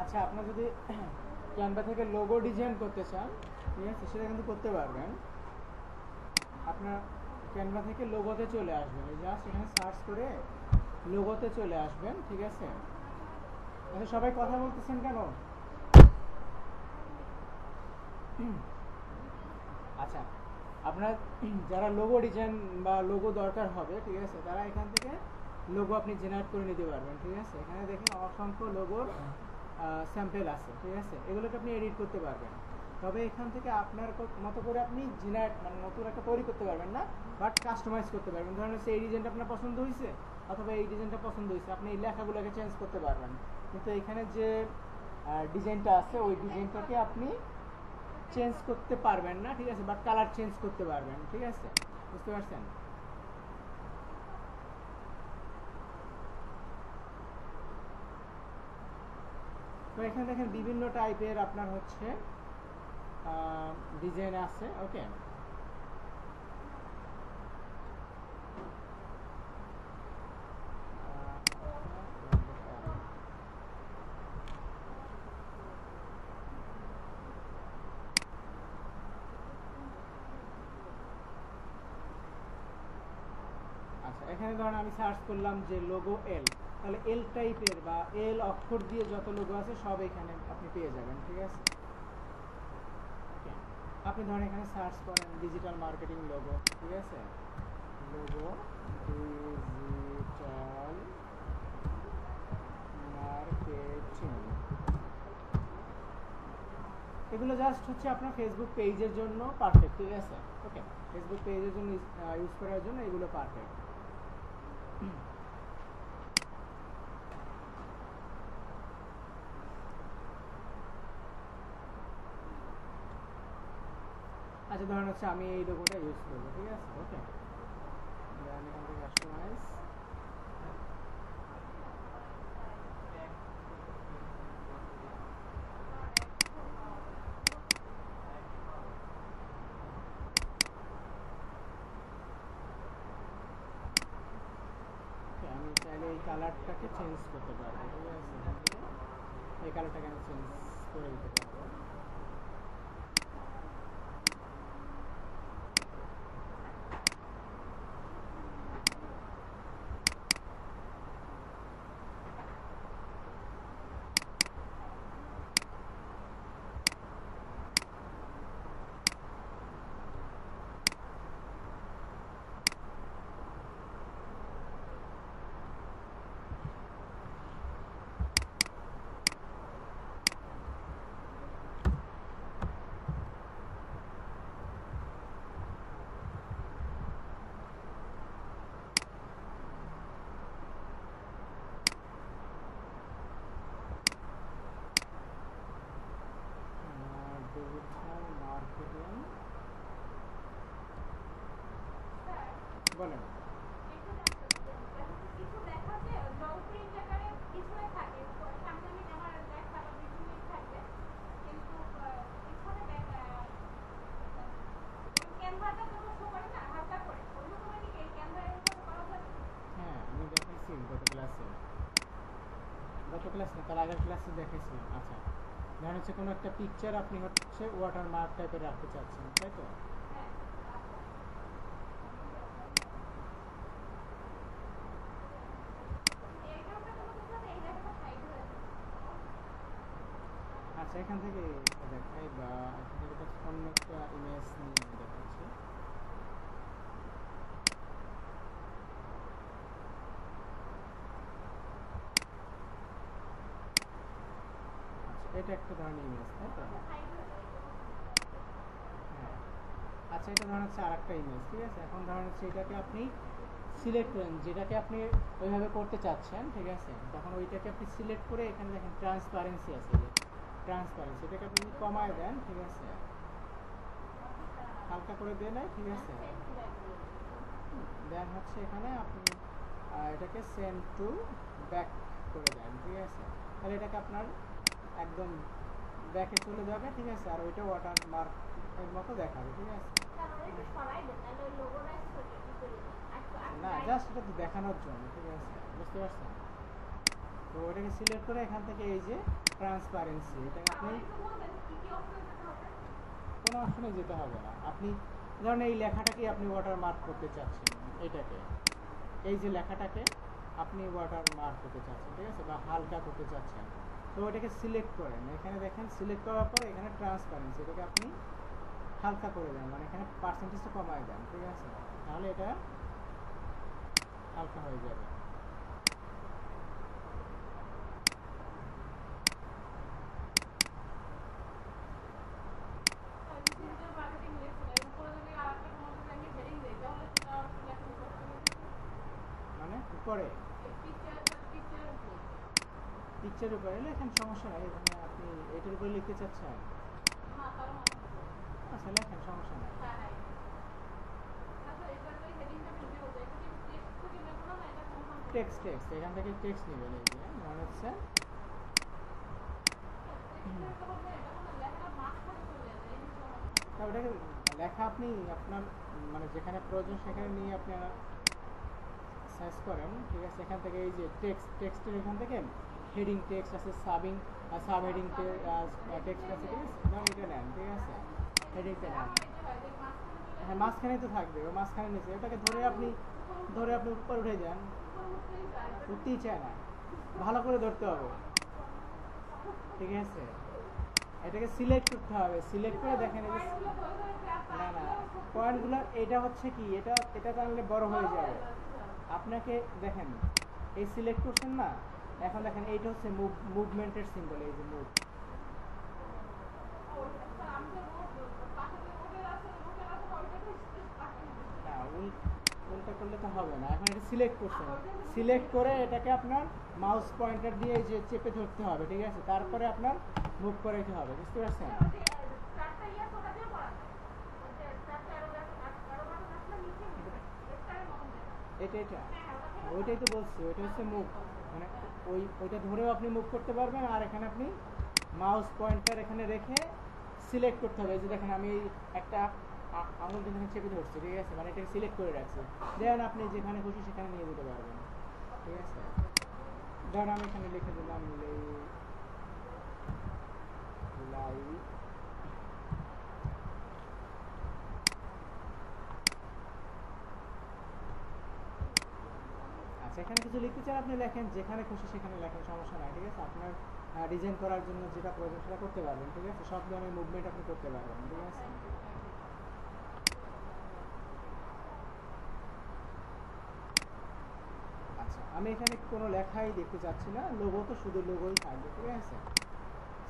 আচ্ছা, আপনার যদি ক্যানভা থেকে লোগো ডিজাইন করতে চান, ঠিক আছে, সেটা কিন্তু করতে পারবেন। আপনার ক্যানভা থেকে লোগোতে চলে আসবেন, এই জাস্ট এখানে সার্চ করে লোগোতে চলে আসবেন, ঠিক আছে। আচ্ছা, সবাই কথা বলতেছেন কেন? আচ্ছা, আপনার যারা লোগো ডিজাইন বা লোগো দরকার হবে, ঠিক আছে, তারা এখান থেকে লোগো আপনি জেনারেট করে নিতে পারবেন, ঠিক আছে। এখানে দেখেন অসংখ্য লোগোর স্যাম্পেল আছে, ঠিক আছে, এগুলোকে আপনি এডিট করতে পারবেন। তবে এখান থেকে আপনার মতো করে আপনি জেনারেট মানে নতুন একটা তৈরি করতে পারবেন না, বাট কাস্টমাইজ করতে পারবেন। ধরেন হচ্ছে এই ডিজাইনটা আপনার পছন্দ হয়েছে অথবা এই ডিজাইনটা পছন্দ হয়েছে, আপনি এই লেখাগুলোকে চেঞ্জ করতে পারবেন। কিন্তু এখানে যে ডিজাইনটা আছে ওই ডিজাইনটাকে আপনি চেঞ্জ করতে পারবেন না, ঠিক আছে, বাট কালার চেঞ্জ করতে পারবেন, ঠিক আছে, বুঝতে পারছেন? তো এখানে দেখেন বিভিন্ন টাইপের আপনার হচ্ছে ডিজাইন আছে, ওকে। আচ্ছা, এখানে ধরেন আমি সার্চ করলাম যে লোগো এল, তাহলে এল টাইপের বা এল অক্ষর দিয়ে যত লোগো আছে সব এখানে আপনি পেয়ে যাবেন, ঠিক আছে। ওকে, আপনি ধরেন এখানে সার্চ করেন ডিজিটাল মার্কেটিং লোগো, ঠিক আছে, লোগো ডিজিটাল মার্কেটিং, এগুলো জাস্ট হচ্ছে আপনার ফেসবুক পেজের জন্য পারফেক্ট, ঠিক আছে, ওকে। ফেসবুক পেজের জন্য ইউজ করার জন্য এগুলো পারফেক্ট। আচ্ছা, ধরেন হচ্ছে আমি এই লোগোটা ইউজ করবো, ঠিক আছে, ওকে। দেন এখান থেকে কাস্টমাইজ, আমি চাইলে এই কালারটাকে চেঞ্জ করতে পারবো, ঠিক আছে, এই কালারটাকে আমি চেঞ্জ করে দিতে পারবো। ডিজিটাল মার্কেটিং বলেন। হ্যাঁ, আমি দেখাইছি গত ক্লাসে তার আগের ক্লাসে দেখাইছিলাম। আচ্ছা, ধরেন হচ্ছে কোনো একটা পিকচার আপনি হচ্ছে ওয়াটার মার্ক টাইপের রাখতে চাচ্ছেন, তাই তো? আচ্ছা, এখান থেকে দেখাই বা এখান থেকে অন্য একটা ইমেজ নিয়ে দেখাচ্ছি। আচ্ছা, এটা একটা ধরনের ইমেজ, তাই তো? হ্যাঁ। আচ্ছা, এটা ধরেন হচ্ছে আর একটা ইমেজ, ঠিক আছে। এখন ধরেন হচ্ছে এটাকে আপনি সিলেক্ট করেন, যেটাকে আপনি ওইভাবে করতে চাচ্ছেন, ঠিক আছে। তখন ওইটাকে আপনি সিলেক্ট করে এখানে দেখেন ট্রান্সপারেন্সি আছে, যে ট্রান্সপারেন্সি, এটাকে আপনি কমায় দেন, ঠিক আছে, হালকা করে দিলে, ঠিক আছে। দেন হচ্ছে এখানে আপনি এটাকে সেন্ড টু ব্যাক করে দেন, ঠিক আছে। তাহলে এটাকে আপনার একদম ব্যাকে চলে যাবে, ঠিক আছে, আর ওইটা ওয়াটার মার্ক এর মতো দেখাবে, ঠিক আছে। না, জাস্ট এটা দেখানোর জন্য, ঠিক আছে, বুঝতে পারছেন? তো ওটাকে সিলেক্ট করে এখান থেকে এই যে ট্রান্সপারেন্সি, এটা আপনি কোনো অপশনে যেতে হবে না। আপনি ধরেন এই লেখাটাকে আপনি ওয়াটারমার্ক করতে চাচ্ছেন, এটাকে, এই যে লেখাটাকে আপনি ওয়াটারমার্ক করতে চাচ্ছেন, ঠিক আছে, বা হালকা করতে চাচ্ছেন, তো ওটাকে সিলেক্ট করেন। এখানে দেখেন সিলেক্ট করার পর এখানে ট্রান্সপারেন্সি, এটাকে আপনি হালকা করে দেন, মানে এখানে পার্সেন্টেজটা কমায় দেন, ঠিক আছে, তাহলে এটা হালকা হয়ে যাবে। মানে উপরে পিকচার উপরে লেখেন, সমস্যা নাই। এখানে আপনি এটার উপরে লিখতে চাচ্ছেন, আচ্ছা লেখেন, সমস্যা নাই। টেক্সট টেক্সট এখান থেকে টেক্সট নেবেন, এই যে মনে হচ্ছে ওটাকে লেখা আপনি আপনার মানে যেখানে প্রয়োজন সেখানে নিয়ে আপনারা সার্চ করেন, ঠিক আছে। এখান থেকে এই যে টেক্সটের এখান থেকে হেডিং টেক্সট আছে, সাব হেডিং টেক্সট আছে, ঠিক আছে, ধরুন এটা নেন, ঠিক আছে, হেডিংটা নেন, হ্যাঁ মাঝখানে তো থাকবে, ও মাঝখানে নিচে, ওটাকে ধরে আপনি উপর উঠে যান, উঠতেই চায় না, ভালো করে ধরতে হবে, ঠিক আছে। এটাকে সিলেক্ট করতে হবে, সিলেক্ট করে দেখেন এই যে না না পয়েন্টগুলো, এটা হচ্ছে কি, এটা টানলে বড় হয়ে যাবে। আপনাকে দেখেন এই সিলেক্ট করছেন না, এখন দেখেন এইটা হচ্ছে মুভমেন্টের সিম্বল, এই যে মুভ, উল্টা করলে তো হবে না। এখন এটা সিলেক্ট করছেন, সিলেক্ট করে এটাকে আপনার মাউস পয়েন্টার দিয়ে এই যে চেপে ধরতে হবে, ঠিক আছে, তারপরে আপনার মুভ করে দিতে হবে, বুঝতে পারছেন? এটা ওইটাই তো বলছি, ওইটা হচ্ছে মুভ, মানে ওইটা ধরেও আপনি মুভ করতে পারবেন, আর এখানে আপনি মাউস পয়েন্টার এখানে রেখে সিলেক্ট করতে হবে। এই যে দেখেন আমি একটা আঙুল এখানে চেপে ধরছি, ঠিক আছে, মানে এটাকে সিলেক্ট করে রাখছি, দেন আপনি যেখানে খুশি সেখানে নিয়ে যেতে পারবেন, ঠিক আছে। ধরেন আমি এখানে লিখে দিলাম লাইভ, আচ্ছা এখানে কিছু লিখতে চান আপনি লেখেন, যেখানে খুশি সেখানে লেখেন, সমস্যা নাই, ঠিক আছে। আপনার ডিজাইন করার জন্য যেটা প্রয়োজন সেটা করতে পারবেন, ঠিক আছে, সব ধরনের মুভমেন্ট আপনি করতে পারবেন, ঠিক আছে। আচ্ছা আমি এখানে কোনো লেখাই দেখতে চাচ্ছি না, লোগো তো শুধু লোগোই থাকবে, ঠিক আছে।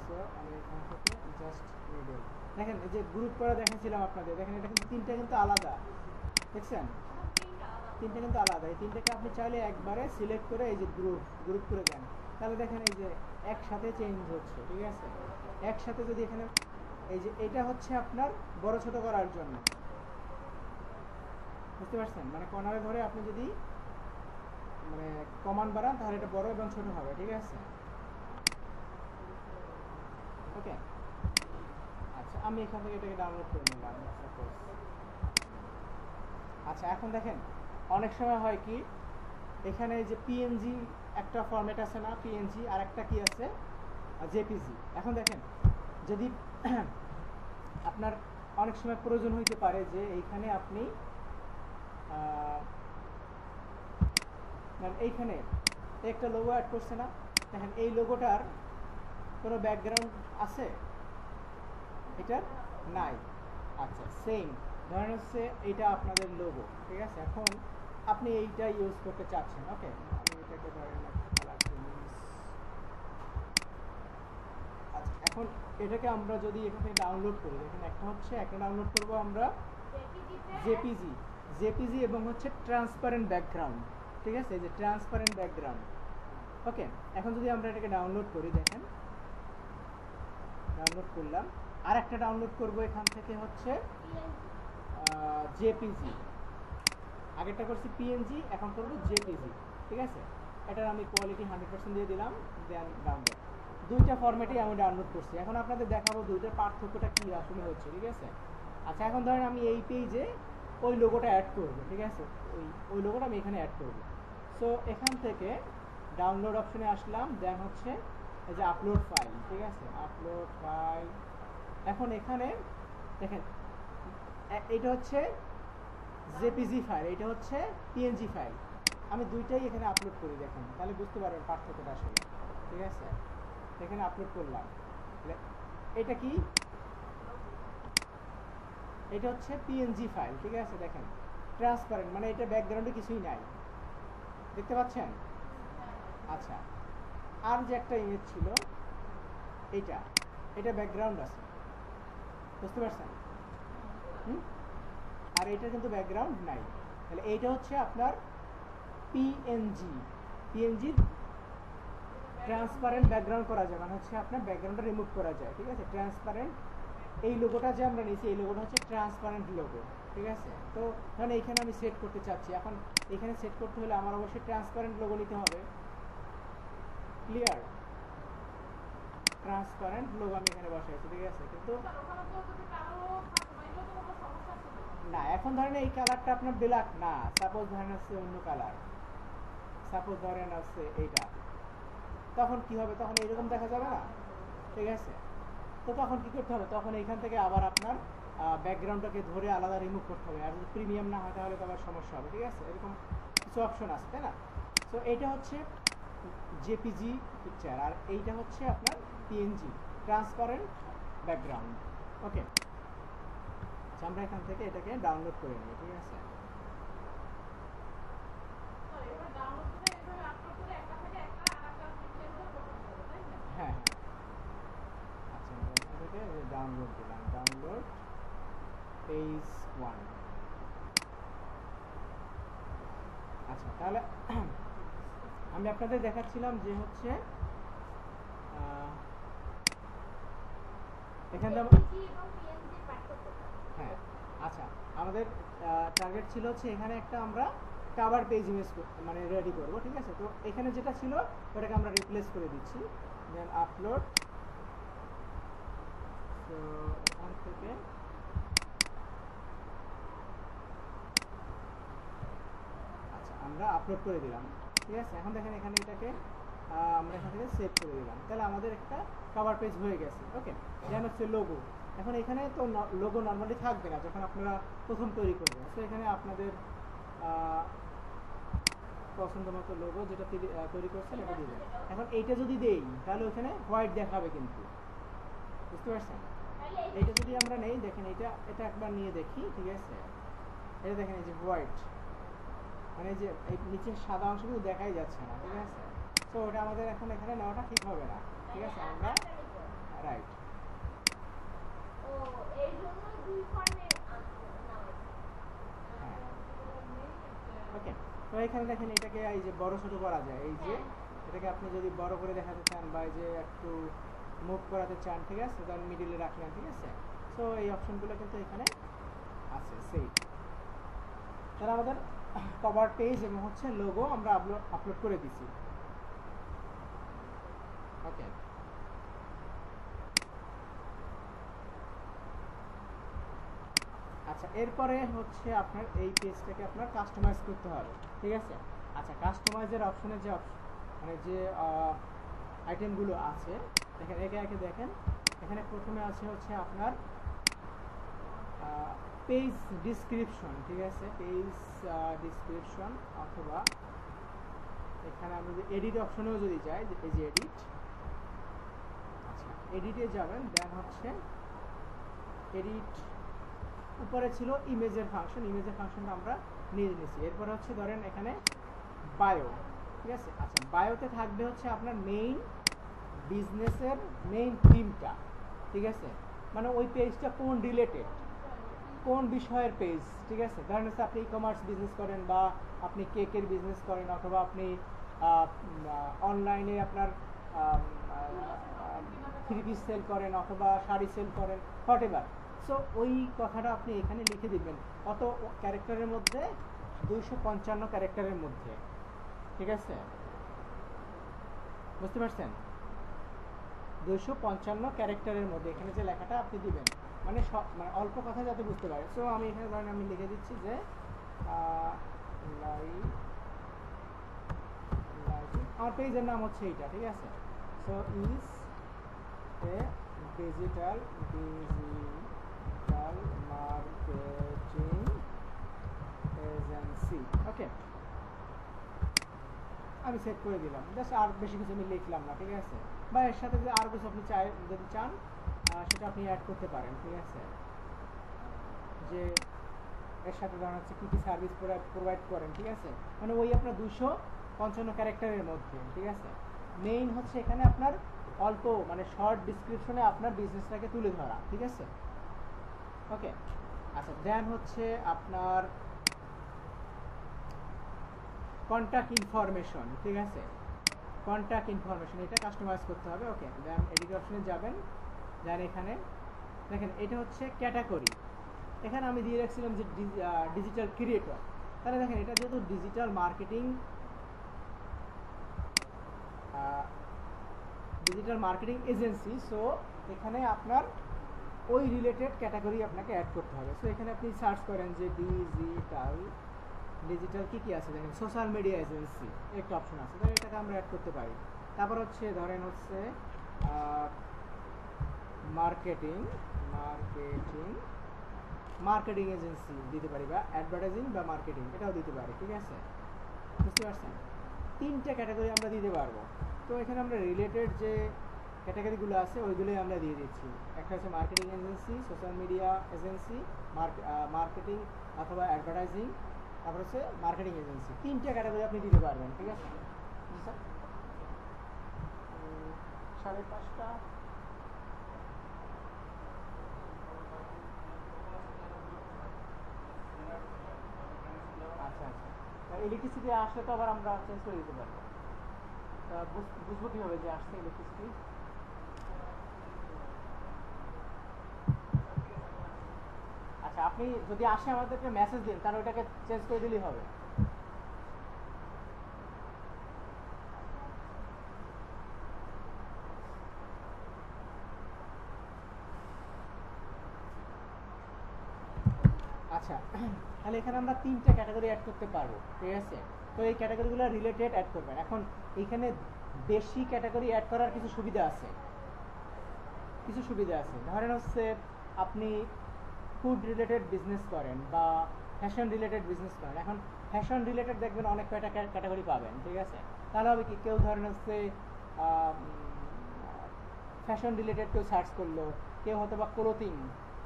সো আমি এখান থেকে জাস্ট মিডল, দেখেন এই যে গ্রুপ করা দেখাচ্ছিলাম আপনাদের, দেখেন এটা কিন্তু তিনটা কিন্তু আলাদা, দেখছেন তিনটা কিন্তু আলাদা। এই তিনটাকে আপনি চাইলে একবারে সিলেক্ট করে এই যে গ্রুপ করে দেন, তাহলে দেখেন এই যে একসাথে চেঞ্জ হচ্ছে, ঠিক আছে। একসাথে যদি এখানে এই যে এটা হচ্ছে আপনার বড় ছোট করার জন্য, বুঝতে পারছেন, মানে কর্নারে ধরে আপনি যদি মানে কমান্ড বাড়ান তাহলে এটা বড় এবং ছোট হবে, ঠিক আছে, ওকে। আচ্ছা আমি এখান থেকে এটাকে ডাউনলোড করে নিলাম সাপোজ। আচ্ছা এখন দেখেন অনেক সময় হয় কি, এখানে যে পিএনজি একটা ফরম্যাট আছে না, পিএনজি, আর একটা কি আছে জেপিজি। এখন দেখেন যদি আপনার অনেক সময় প্রয়োজন হইতে পারে যে এইখানে আপনি এইখানে একটা লোগো অ্যাড করছে না, দেখেন এই লোগোটার কোনো ব্যাকগ্রাউন্ড আছে, এটা নাই। আচ্ছা সেম ধরেন হচ্ছে এইটা আপনাদের লোগো, ঠিক আছে, এখন আপনি এইটা ইউজ করতে চাচ্ছেন, ওকে। আমি এটাকে ধরেন আচ্ছা এখন এটাকে আমরা যদি এখানে ডাউনলোড করি, দেখেন একটা ডাউনলোড করব আমরা জেপিজি এবং হচ্ছে ট্রান্সপারেন্ট ব্যাকগ্রাউন্ড, ঠিক আছে, এই যে ট্রান্সপারেন্ট ব্যাকগ্রাউন্ড, ওকে। এখন যদি আমরা এটাকে ডাউনলোড করি, দেখেন ডাউনলোড করলাম, আর একটা ডাউনলোড করব এখান থেকে হচ্ছে জেপিজি, আগেরটা করছি পিএনজি, এখন করব জেপিজি, ঠিক আছে। এটার আমি কোয়ালিটি 100% দিয়ে দিলাম, দেন ডাউনলোড। দুইটা ফরম্যাটেই আমি ডাউনলোড করছি, এখন আপনাদের দেখাবো দুইটার পার্থক্যটা কী আসলে হচ্ছে, ঠিক আছে। আচ্ছা এখন ধরেন আমি এই পেজে ওই লোগোটা অ্যাড করব, ঠিক আছে, ওই লোগোটা আমি এখানে অ্যাড করব। সো এখান থেকে ডাউনলোড অপশনে আসলাম, দেন হচ্ছে এই যে আপলোড ফাইল, ঠিক আছে, আপলোড ফাইল। এখন এখানে দেখেন এটা হচ্ছে জেপিজি ফাইল, এটা হচ্ছে পিএনজি ফাইল। আমি দুইটাই এখানে আপলোড করি, দেখেন তাহলে বুঝতে পারবেন পার্থক্যটা আসলে, ঠিক আছে। এখানে আপলোড করলাম, এটা কি, এটা হচ্ছে পিএনজি ফাইল, ঠিক আছে। দেখেন ট্রান্সপারেন্ট, মানে এটা ব্যাকগ্রাউন্ডে কিছুই নাই, দেখতে পাচ্ছেন। আচ্ছা, আর যে একটা ইমেজ ছিল এটা, এটা ব্যাকগ্রাউন্ড আছে, বুঝতে পারছেন। আর এটা কিন্তু ব্যাকগ্রাউন্ড নাই, তাহলে এইটা হচ্ছে আপনার পিএনজি। পিএনজি ট্রান্সপারেন্ট ব্যাকগ্রাউন্ড করা যায়, মানে হচ্ছে আপনার ব্যাকগ্রাউন্ডটা রিমুভ করা যায়, ঠিক আছে। ট্রান্সপারেন্ট, এই লোগোটা যে আমরা নিয়েছি এই লোগোটা হচ্ছে ট্রান্সপারেন্ট লোগো, ঠিক আছে। তো ধরেন এইখানে আমি সেট করতে চাচ্ছি, এখন এখানে সেট করতে হলে আমার অবশ্যই ট্রান্সপারেন্ট লোগো নিতে হবে, ক্লিয়ার। ট্রান্সপারেন্ট লোগো আমি এখানে বসাইছি, ঠিক আছে। কিন্তু না, এখন ধরেন এই কালারটা আপনার ব্ল্যাক না, সাপোজ ধরেন আছে অন্য কালার, সাপোজ ধরেন আছে এইটা, তখন কি হবে, তখন এইরকম দেখা যাবে না, ঠিক আছে। তো তখন কি করতে হবে, তখন এইখান থেকে আবার আপনার ব্যাকগ্রাউন্ডটাকে ধরে আলাদা রিমুভ করতে হবে, আর যদি প্রিমিয়াম না হয় তাহলে তো আবার সমস্যা হবে, ঠিক আছে। এরকম কিছু অপশন আছে, তাই না। সো এইটা হচ্ছে জেপিজি পিকচার, আর এইটা হচ্ছে আপনার পিএনজি ট্রান্সপারেন্ট ব্যাকগ্রাউন্ড, ওকে। আমরা এখান থেকে এটাকে ডাউনলোড করে নিই, ঠিক আছে। হ্যাঁ হ্যাঁ, আচ্ছা, আমরা এখান থেকে ডাউনলোড দিলাম, ডাউনলোড পেজ 1। আচ্ছা, তাহলে আমি আপনাদের দেখাচ্ছিলাম যে হচ্ছে এখানে হ্যাঁ, আচ্ছা, আমাদের টার্গেট ছিল হচ্ছে এখানে একটা আমরা কভার পেজ ইমেজ মানে রেডি করব, ঠিক আছে। তো এখানে যেটা ছিল ওটাকে আমরা রিপ্লেস করে দিচ্ছি, দেন আপলোড। তো এখান থেকে আচ্ছা আমরা আপলোড করে দিলাম, ঠিক আছে। এখন দেখেন এখানে এটাকে আমরা এখান থেকে সেভ করে দিলাম, তাহলে আমাদের একটা কভার পেজ হয়ে গেছে, ওকে। দেন হচ্ছে লোগো। এখন এখানে তো লোগো নর্মালি থাকবে না যখন আপনারা প্রথম তৈরি করবেন, তো এখানে আপনাদের পছন্দ মতো লোগো যেটা তৈরি করছেন এটা দিবেন। এখন এইটা যদি দেই তাহলে ওখানে হোয়াইট দেখাবে, কিন্তু বুঝতে পারছেন। এইটা যদি আমরা নেই, দেখেন এটা এটা একবার নিয়ে দেখি, ঠিক আছে। এটা দেখেন এই যে হোয়াইট, মানে যে এই নিচের সাদা অংশগুলো দেখাই যাচ্ছে না, ঠিক আছে। তো ওটা আমাদের এখন এখানে নেওয়াটা ঠিক হবে না, ঠিক আছে। আমরা রাইট, ওকে। তো এখানে দেখেন এটাকে এই যে বড় ছোট করা যায়, এই যে এটাকে আপনি যদি বড় করে দেখাতে চান বা এই যে একটু মুভ করাতে চান, ঠিক আছে, তাহলে মিডিলে রাখলেন, ঠিক আছে। তো এই অপশনগুলো কিন্তু এখানে আছে সেই। তাহলে আমাদের কভার পেজ এবং হচ্ছে লোগো আমরা আপলোড করে দিছি, ওকে। আচ্ছা, এরপরে হচ্ছে আপনার এই পেজটাকে আপনার কাস্টমাইজ করতে হবে, ঠিক আছে। আচ্ছা, কাস্টমাইজের অপশনে যে মানে যে আইটেমগুলো আছে, দেখেন একে একে দেখেন। এখানে প্রথমে আছে হচ্ছে আপনার পেজ ডিসক্রিপশন, ঠিক আছে, পেজ ডিসক্রিপশন, অথবা এখানে আমরা যদি এডিট অপশনেও যদি যাই, এই যে এডিট, আচ্ছা এডিটে যাবেন, দেন হচ্ছে এডিট, উপরে ছিল ইমেজের ফাংশন, ইমেজের ফাংশনটা আমরা নিয়ে নিয়েছি। এরপরে হচ্ছে ধরেন এখানে বায়ো, ঠিক আছে। আচ্ছা, বায়োতে থাকবে হচ্ছে আপনার মেইন বিজনেসের মেইন থিমটা, ঠিক আছে, মানে ওই পেজটা কোন রিলেটেড, কোন বিষয়ের পেজ, ঠিক আছে। ধরেন হচ্ছে আপনি ই কমার্স বিজনেস করেন, বা আপনি কেকের বিজনেস করেন, অথবা আপনি অনলাইনে আপনার থ্রি পিস সেল করেন, অথবা শাড়ি সেল করেন, হোয়াট এভার। সো ওই কথাটা আপনি এখানে লিখে দিবেন, কত ক্যারেক্টারের মধ্যে, 255 ক্যারেক্টারের মধ্যে, ঠিক আছে, বুঝতে পারছেন। 255 ক্যারেক্টারের মধ্যে এখানে যে লেখাটা আপনি দিবেন, মানে সব, মানে অল্প কথা যাতে বুঝতে পারে। সো আমি এখানে ধরেন আমি লিখে দিচ্ছি যে আমার পেজের নাম হচ্ছে এইটা, ঠিক আছে। So is a digital marketing agency. Okay, আমি সেট করে দিলাম, জাস্ট আর বেশি কিছু আমি লিখলাম না, ঠিক আছে। বা এর সাথে যে আরও কিছু আপনি যদি চান সেটা আপনি অ্যাড করতে পারেন, ঠিক আছে। যে এর সাথে ধরেন হচ্ছে কী কী সার্ভিস প্রোভাইড করেন, ঠিক আছে, মানে ওই আপনার 255 ক্যারেক্টারের মধ্যে, ঠিক আছে। মেইন হচ্ছে এখানে আপনার অল্প মানে শর্ট ডিসক্রিপশনে আপনার বিজনেসটাকে তুলে ধরা, ঠিক আছে। ওকে, আচ্ছা, দেন হচ্ছে আপনার কন্ট্যাক্ট ইনফরমেশন, ঠিক আছে। কন্ট্যাক্ট ইনফরমেশন এটা কাস্টমাইজ করতে হবে। ওকে, দেন এডিট অপশনে যাবেন, দেন এখানে দেখেন এটা হচ্ছে ক্যাটাগরি। এখানে আমি দিয়ে রাখছিলাম যে ডিজিটাল ক্রিয়েটর, তাহলে দেখেন এটা যেহেতু ডিজিটাল মার্কেটিং এজেন্সি, সো এখানে আপনার ওই রিলেটেড ক্যাটাগরি আপনাকে অ্যাড করতে হবে। সো এখানে আপনি সার্চ করেন যে ডিজিটাল কী আছে, দেখেন সোশ্যাল মিডিয়া এজেন্সি একটা অপশন আছে, তাহলে এটাকে আমরা অ্যাড করতে পারি। তারপর হচ্ছে ধরেন হচ্ছে মার্কেটিং এজেন্সি দিতে পারি, বা অ্যাডভার্টাইজিং বা মার্কেটিং এটাও দিতে পারি, ঠিক আছে। বুঝতে পারছেন, 3টে ক্যাটাগরি আমরা দিতে পারবো। তো এখানে আমরা রিলেটেড যে ক্যাটাগরিগুলো আছে ওইগুলোই আমরা দিয়ে দিচ্ছি। একটা হচ্ছে marketing agency, social media agency, marketing অথবা অ্যাডভার্টাইজিং, তারপর হচ্ছে মার্কেটিং এজেন্সি, 3টে ক্যাটাগরি আপনি দিতে পারবেন, ঠিক আছে। জি স্যার, 5:30। আচ্ছা আচ্ছা, ইলেকট্রিসিটি আসলে তো আবার আমরা চেঞ্জ করে দিতে পারবো। বুঝবো কীভাবে যে আসছে ইলেকট্রিসিটি? আচ্ছা, আপনি যদি আসে আমাদেরকে মেসেজ দিন, তাহলে ওটাকে চেঞ্জ করে দিলেই হবে। আচ্ছা, তাহলে এখানে আমরা 3টে ক্যাটাগরি অ্যাড করতে পারবো, ঠিক আছে। তো এই ক্যাটাগরিগুলো রিলেটেড অ্যাড করবেন। এখন এইখানে বেশি ক্যাটাগরি অ্যাড করার কিছু সুবিধা আছে। ধরেন হচ্ছে আপনি ফুড রিলেটেড বিজনেস করেন বা ফ্যাশন রিলেটেড বিজনেস করেন। এখন ফ্যাশন রিলেটেড দেখবেন অনেক কয়টা ক্যাটাগরি পাবেন, ঠিক আছে। তাহলে হবে কি, কেউ ধরেন হচ্ছে ফ্যাশন রিলেটেড কেউ সার্চ করলো, কেউ হয়তো বা ক্লোথিং,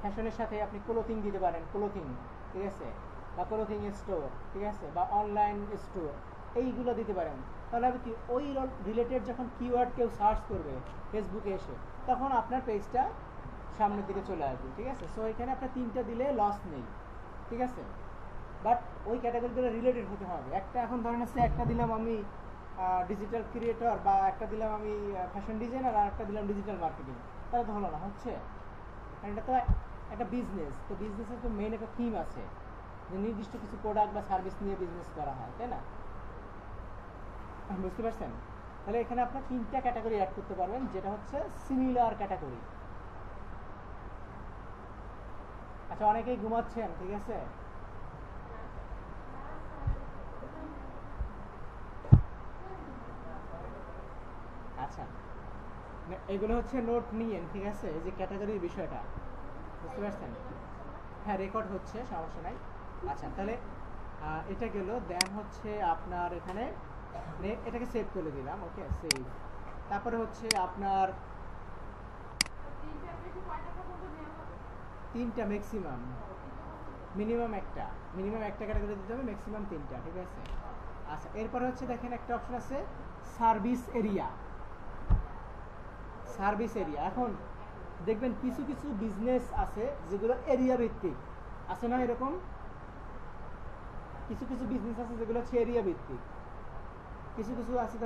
ফ্যাশনের সাথে আপনি ক্লোথিং দিতে পারেন, ক্লোথিং, ঠিক আছে, বা ক্লোথিং স্টোর, ঠিক আছে, বা অনলাইন স্টোর, এইগুলো দিতে পারেন। তাহলে হবে কি, ওই রিলেটেড যখন কিওয়ার্ড কেউ সার্চ করবে ফেসবুকে এসে, তখন আপনার পেজটা সামনের দিকে চলে আসবে, ঠিক আছে। সো এখানে আপনার 3টা দিলে লস নেই, ঠিক আছে। বাট ওই ক্যাটাগরিগুলো রিলেটেড হতে হবে। একটা এখন ধরেন হচ্ছে একটা দিলাম আমি ডিজিটাল ক্রিয়েটর, বা একটা দিলাম আমি ফ্যাশন ডিজাইনার, আর একটা দিলাম ডিজিটাল মার্কেটিং, তাহলে তো হলো না, হচ্ছে। এটা তো একটা বিজনেস, তো বিজনেসের তো মেইন একটা থিম আছে যে নির্দিষ্ট কিছু প্রোডাক্ট বা সার্ভিস নিয়ে বিজনেস করা হয়, তাই না? বুঝতে পারছেন? তাহলে এখানে আপনার 3টা ক্যাটাগরি অ্যাড করতে পারবেন, যেটা হচ্ছে সিমিলার ক্যাটাগরি। আচ্ছা, অনেকেই ঘুমাচ্ছেন, ঠিক আছে। আচ্ছা, এগুলো হচ্ছে নোট নিয়েন, ঠিক আছে, এই যে ক্যাটাগরির বিষয়টা, বুঝতে পারছেন? হ্যাঁ, রেকর্ড হচ্ছে, সমস্যা নাই। আচ্ছা, তাহলে এটা গেল। দেন হচ্ছে আপনার এখানে এটাকে সেভ করে দিলাম। ওকে, সেভ। তারপরে হচ্ছে আপনার 3টা ম্যাক্সিমাম, মিনিমাম একটা ক্যাটাগরি দিতে হবে, ম্যাক্সিমাম 3টা, ঠিক আছে। আচ্ছা, এরপরে হচ্ছে দেখেন একটা অপশন আছে সার্ভিস এরিয়া। এখন দেখবেন কিছু কিছু বিজনেস আছে যেগুলো এরিয়া ভিত্তিক আছে, না এরকম কিছু কিছু বিজনেস আছে যেগুলো হচ্ছে এরিয়া ভিত্তিক। কিছু কিছু আছে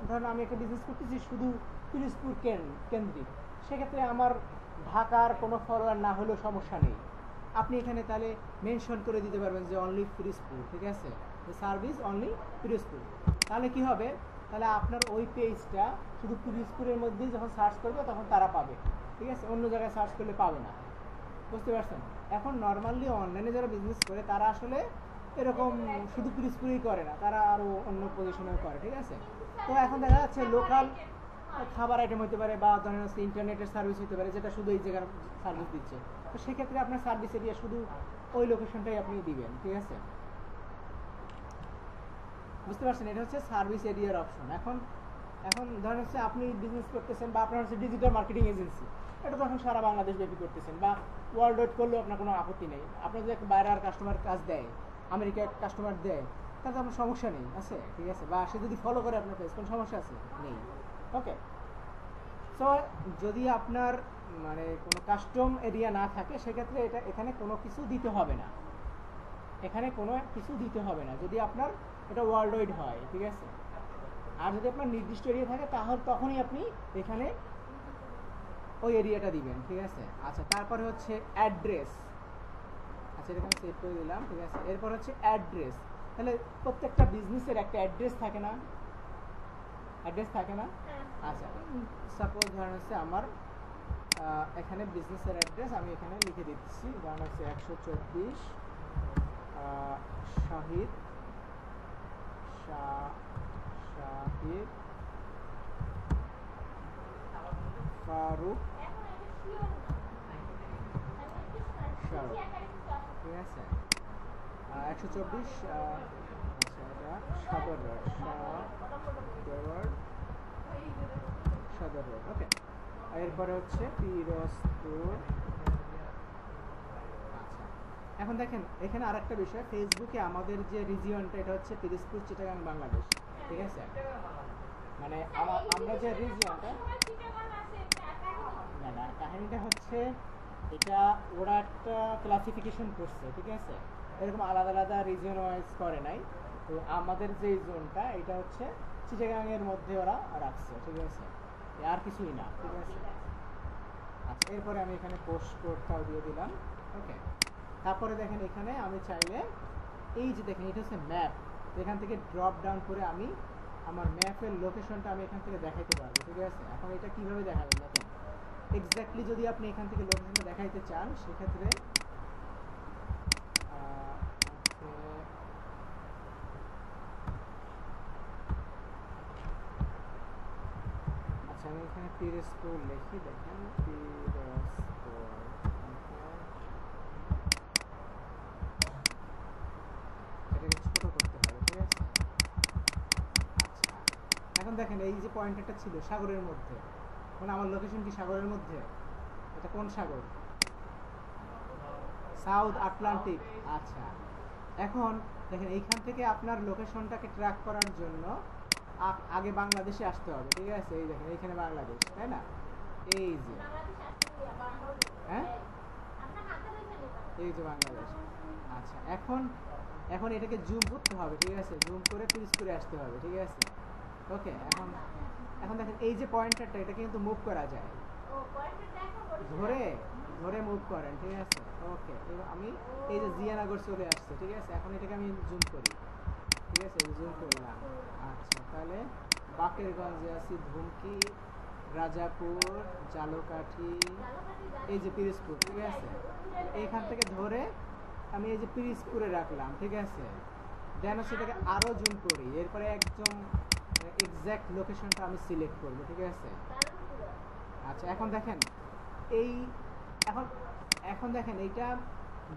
ধরেন আমি একটা বিজনেস করতেছি শুধু পিরোজপুর কেন্দ্রিক, সেক্ষেত্রে আমার ঢাকার কোনো ফলোয়ার না হলেও সমস্যা নেই। আপনি এখানে তাহলে মেনশন করে দিতে পারবেন যে অনলি পিরোজপুর, ঠিক আছে, যে সার্ভিস অনলি পিরোজপুর। তাহলে কি হবে, তাহলে আপনার ওই পেজটা শুধু পিরোজপুরের মধ্যেই যখন সার্চ করবে তখন তারা পাবে, ঠিক আছে, অন্য জায়গায় সার্চ করলে পাবে না। বুঝতে পারছেন? এখন নর্মালি অনলাইনে যারা বিজনেস করে তারা আসলে এরকম শুধু পিরোজপুরেই করে না, তারা আরও অন্য পজিশনেও করে, ঠিক আছে। তো এখন দেখা যাচ্ছে খাবার আইটেম হতে পারে, বা ধরেন হচ্ছে ইন্টারনেটের সার্ভিস হতে পারে, যেটা শুধু এই জায়গার সার্ভিস দিচ্ছে। তো সেক্ষেত্রে আপনার সার্ভিস এরিয়া শুধু ওই লোকেশনটাই আপনি দিবেন, ঠিক আছে? বুঝতে পারছেন, এটা হচ্ছে সার্ভিস এরিয়ার অপশন। এখন এখন ধরেন হচ্ছে আপনি বিজনেস করতেছেন, বা আপনার হচ্ছে ডিজিটাল মার্কেটিং এজেন্সি, এটা তো এখন সারা বাংলাদেশ ব্যাপী করতেছেন, বা ওয়ার্ল্ড ওয়াইড করলেও আপনার কোনো আপত্তি নেই। আপনার যদি বাইরে আর কাস্টমার কাজ দেয়, আমেরিকার কাস্টমার দেয়, তাতে আপনার সমস্যা নেই, আছে, ঠিক আছে? বা সে যদি ফলো করে আপনার পেজ, কোনো সমস্যা আছে? নেই। ওকে, সো যদি আপনার মানে কোনো কাস্টম এরিয়া না থাকে, সেক্ষেত্রে এটা এখানে কোনো কিছু দিতে হবে না, এখানে কোনো কিছু দিতে হবে না যদি আপনার এটা ওয়ার্ল্ড ওয়াইড হয়, ঠিক আছে? আর যদি আপনার নির্দিষ্ট এরিয়া থাকে, তাহলে তখনই আপনি এখানে ওই এরিয়াটা দিবেন, ঠিক আছে? আচ্ছা, তারপরে হচ্ছে অ্যাড্রেস। আচ্ছা, এটা আমি সেভ করে দিলাম, ঠিক আছে? এরপর হচ্ছে অ্যাড্রেস। তাহলে প্রত্যেকটা বিজনেসের একটা অ্যাড্রেস থাকে না? অ্যাড্রেস থাকে না? আচ্ছা, সাপোজ ধরেন হচ্ছে আমার এখানে বিজনেসের অ্যাড্রেস আমি এখানে লিখে দিচ্ছি, ধরেন হচ্ছে 124 শাহিদ শাহিদ ফারুক শাহরুখ, ঠিক আছে? 124 আচ্ছা, এটা সদর রোড, সদর রোড, ওকে। এরপরে হচ্ছে পিরোজপুর। আচ্ছা, এখন দেখেন এখানে আরেকটা বিষয়, ফেসবুকে আমাদের যে রিজিয়নটা, এটা হচ্ছে পিরোজপুর, চিটাগাং, বাংলাদেশ, ঠিক আছে? মানে আমরা যে রিজিয়নটা, না না, কাহিনীটা হচ্ছে এটা ওরা একটা ক্লাসিফিকেশন করছে, ঠিক আছে? এরকম আলাদা আলাদা রিজিয়ন ওয়াইজ করে নাই। তো আমাদের যে জোনটা, এটা হচ্ছে চিটাগাংয়ের মধ্যে ওরা রাখছে, ঠিক আছে? আর কিছুই না, ঠিক আছে? আচ্ছা, এরপরে আমি এখানে পোস্ট কোডটাও দিয়ে দিলাম, ওকে। তারপরে দেখেন এখানে আমি চাইলে এই যে দেখেন এটা হচ্ছে ম্যাপ, এখান থেকে ড্রপ ডাউন করে আমি আমার ম্যাপের লোকেশনটা আমি এখান থেকে দেখাইতে পারবো, ঠিক আছে? এখন এটা কিভাবে দেখাবেন দেখেন, এক্স্যাক্টলি যদি আপনি এখান থেকে লোকেশনটা দেখাইতে চান, সেক্ষেত্রে আচ্ছা, আমি এখানে পিরোজপুর লিখি, দেখেন পিরোজপুর, এটাকে ছোট করতে হবে, ঠিক আছে? আচ্ছা, এখন দেখেন এই যে পয়েন্টারটা ছিল সাগরের মধ্যে, মানে আমার লোকেশন কি সাগরের মধ্যে? এটা কোন সাগর? South Atlantic. আচ্ছা, এখন দেখেন এইখান থেকে আপনার লোকেশনটাকে ট্র্যাক করার জন্য আগে বাংলাদেশে আসতে হবে, ঠিক আছে? এই দেখেন এইখানে বাংলাদেশ, তাই না? এই যে, হ্যাঁ, এই যে বাংলাদেশ। আচ্ছা, এখন এখন এটাকে জুম করতে হবে, ঠিক আছে? জুম করে ফ্রিজ করে আসতে হবে, ঠিক আছে? ওকে, এখন এখন দেখেন এই যে পয়েন্টারটা, এটা কিন্তু মুভ করা যায়, ধরে ধরে মুভ করেন, ঠিক আছে? ওকে, এবার আমি এই যে জিয়ানগর চলে আসছে, ঠিক আছে? এখন এটাকে আমি জুম করি, ঠিক আছে? জুম করলাম। আচ্ছা, তাহলে বাকেরগঞ্জে আছি, ধুমকি, রাজাপুর, জালকাঠি, এই যে পিরোজপুর, ঠিক আছে? এইখান থেকে ধরে আমি এই যে পিরোজপুরে রাখলাম, ঠিক আছে? দেন সেটাকে আরও জুম করি, এরপরে একদম এক্স্যাক্ট লোকেশনটা আমি সিলেক্ট করব, ঠিক আছে? আচ্ছা, এখন দেখেন এই এখন এখন দেখেন এইটা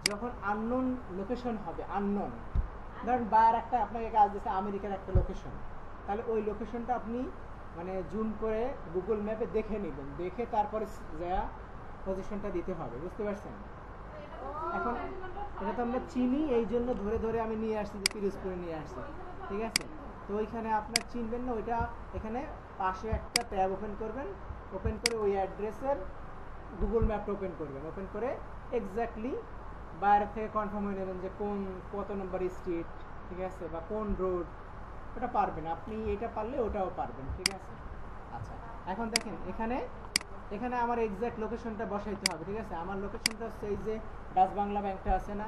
যখন আননোন লোকেশন হবে, আননোন, ধরেন বায়ার একটা আপনাকে কাজ দিচ্ছে আমেরিকার একটা লোকেশন, তাহলে ওই লোকেশনটা আপনি মানে জুম করে গুগল ম্যাপে দেখে নেবেন, দেখে তারপরে যা পজিশনটা দিতে হবে, বুঝতে পারছেন? এখন এটা তো আমরা চিনি, এই জন্য ধরে ধরে আমি নিয়ে আসছি, যে পিরোজপুরে নিয়ে আসছি, ঠিক আছে? তো ওইখানে আপনার চিনবেন না, ওইটা এখানে পাশে একটা ট্যাব ওপেন করবেন, ওপেন করে ওই অ্যাড্রেসের গুগল ম্যাপটা ওপেন করবেন, ওপেন করে এক্স্যাক্টলি বাইরে থেকে কনফার্ম হয়ে নেবেন যে কোন কত নম্বর স্ট্রিট, ঠিক আছে? বা কোন রোড, ওটা পারবেন আপনি, এটা পারলে ওটাও পারবেন, ঠিক আছে? আচ্ছা, এখন দেখেন এখানে এখানে আমার এক্স্যাক্ট লোকেশনটা বসাইতে হবে, ঠিক আছে? আমার লোকেশনটা হচ্ছে এই যে ডাচ বাংলা ব্যাংকটা আছে না,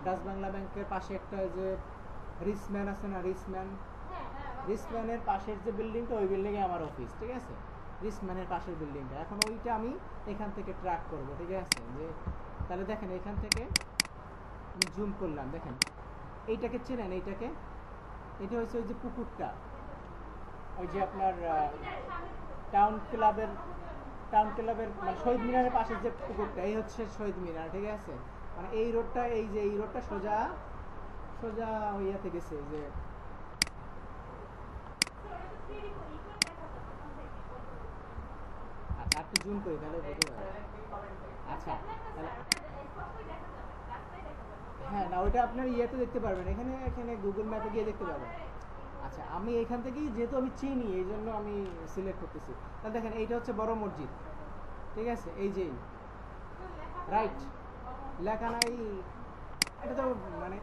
ডাচ বাংলা ব্যাংকের পাশে একটা যে রিসম্যান আছে না, রিসম্যানের পাশের যে বিল্ডিংটা, ওই বিল্ডিংয়ে আমার অফিস, ঠিক আছে? রিসম্যানের পাশের বিল্ডিংটা, এখন ওইটা আমি এখান থেকে ট্র্যাক করব, ঠিক আছে? যে তাহলে দেখেন এখান থেকে আমি জুম করলাম, দেখেন এইটাকে চেনেন, এইটাকে, এটা হচ্ছে ওই যে পুকুরটা, ওই যে আপনার টাউন ক্লাবের টাউন ক্লাবের মানে শহীদ মিনারের পাশে যে পুকুরটা, এই হচ্ছে শহীদ মিনার, ঠিক আছে। মানে এই রোডটা, এই যে এই রোডটা সোজা সোজা ইয়াতে গেছে, যে আচ্ছা একটু জুম করি তাহলে বুঝতে পারবে। আচ্ছা তাহলে হ্যাঁ, না ওইটা আপনার ইয়েতে দেখতে পারবেন, এখানে এখানে গুগল ম্যাপে গিয়ে দেখতে পারবেন। আচ্ছা আমি এখান থেকেই যেহেতু আমি চিনি এই জন্য আমি সিলেক্ট করতেছি। তাহলে দেখেন এইটা হচ্ছে বড় মসজিদ, ঠিক আছে, এই যে রাইট লেখা নাই, এটা তো মানে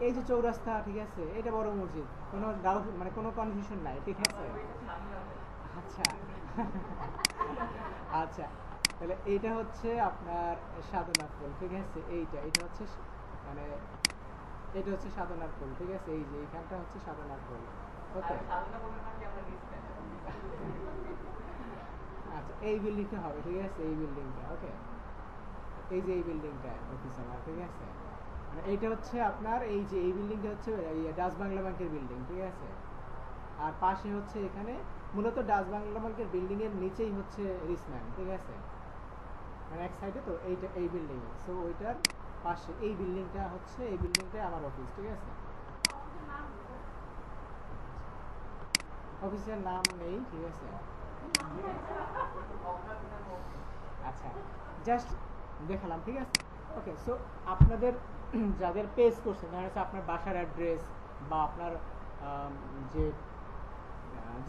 এই যে চৌরাস্তা, ঠিক আছে, এটা বড় মসজিদ, কোনো ডাউট মানে কোনো কনফিউশন নাই, ঠিক আছে। আচ্ছা আচ্ছা তাহলে এইটা হচ্ছে আপনার সাধনার ফুল, ঠিক আছে, এটা হচ্ছে মানে এটা হচ্ছে সাধনার ফুল, ঠিক আছে, এই যে এইখানটা হচ্ছে সাধনার ফুল। ওকে আচ্ছা এই বিল্ডিংটা হবে, ঠিক আছে, এই বিল্ডিংটা। ওকে এই যে এই বিল্ডিংটা অফিস আমার, ঠিক আছে, মানে এইটা হচ্ছে আপনার এই যে এই বিল্ডিংটা হচ্ছে ডাচ বাংলা ব্যাংকের বিল্ডিং, ঠিক আছে। আর পাশে হচ্ছে এখানে মূলত ডাচ বাংলা ব্যাংকের বিল্ডিং এর নিচেই হচ্ছে রিসম্যান, ঠিক আছে, মানে এক সাইডে তো এইটা এই বিল্ডিং, সো ওইটার পাশে এই বিল্ডিংটা হচ্ছে, এই বিল্ডিংটাই আমার অফিস, ঠিক আছে। অফিসের নাম নেই, ঠিক আছে। আচ্ছা জাস্ট দেখালাম, ঠিক আছে। ওকে সো আপনাদের যাদের পেজ করছেন, দেখা যাচ্ছে আপনার বাসার অ্যাড্রেস বা আপনার যে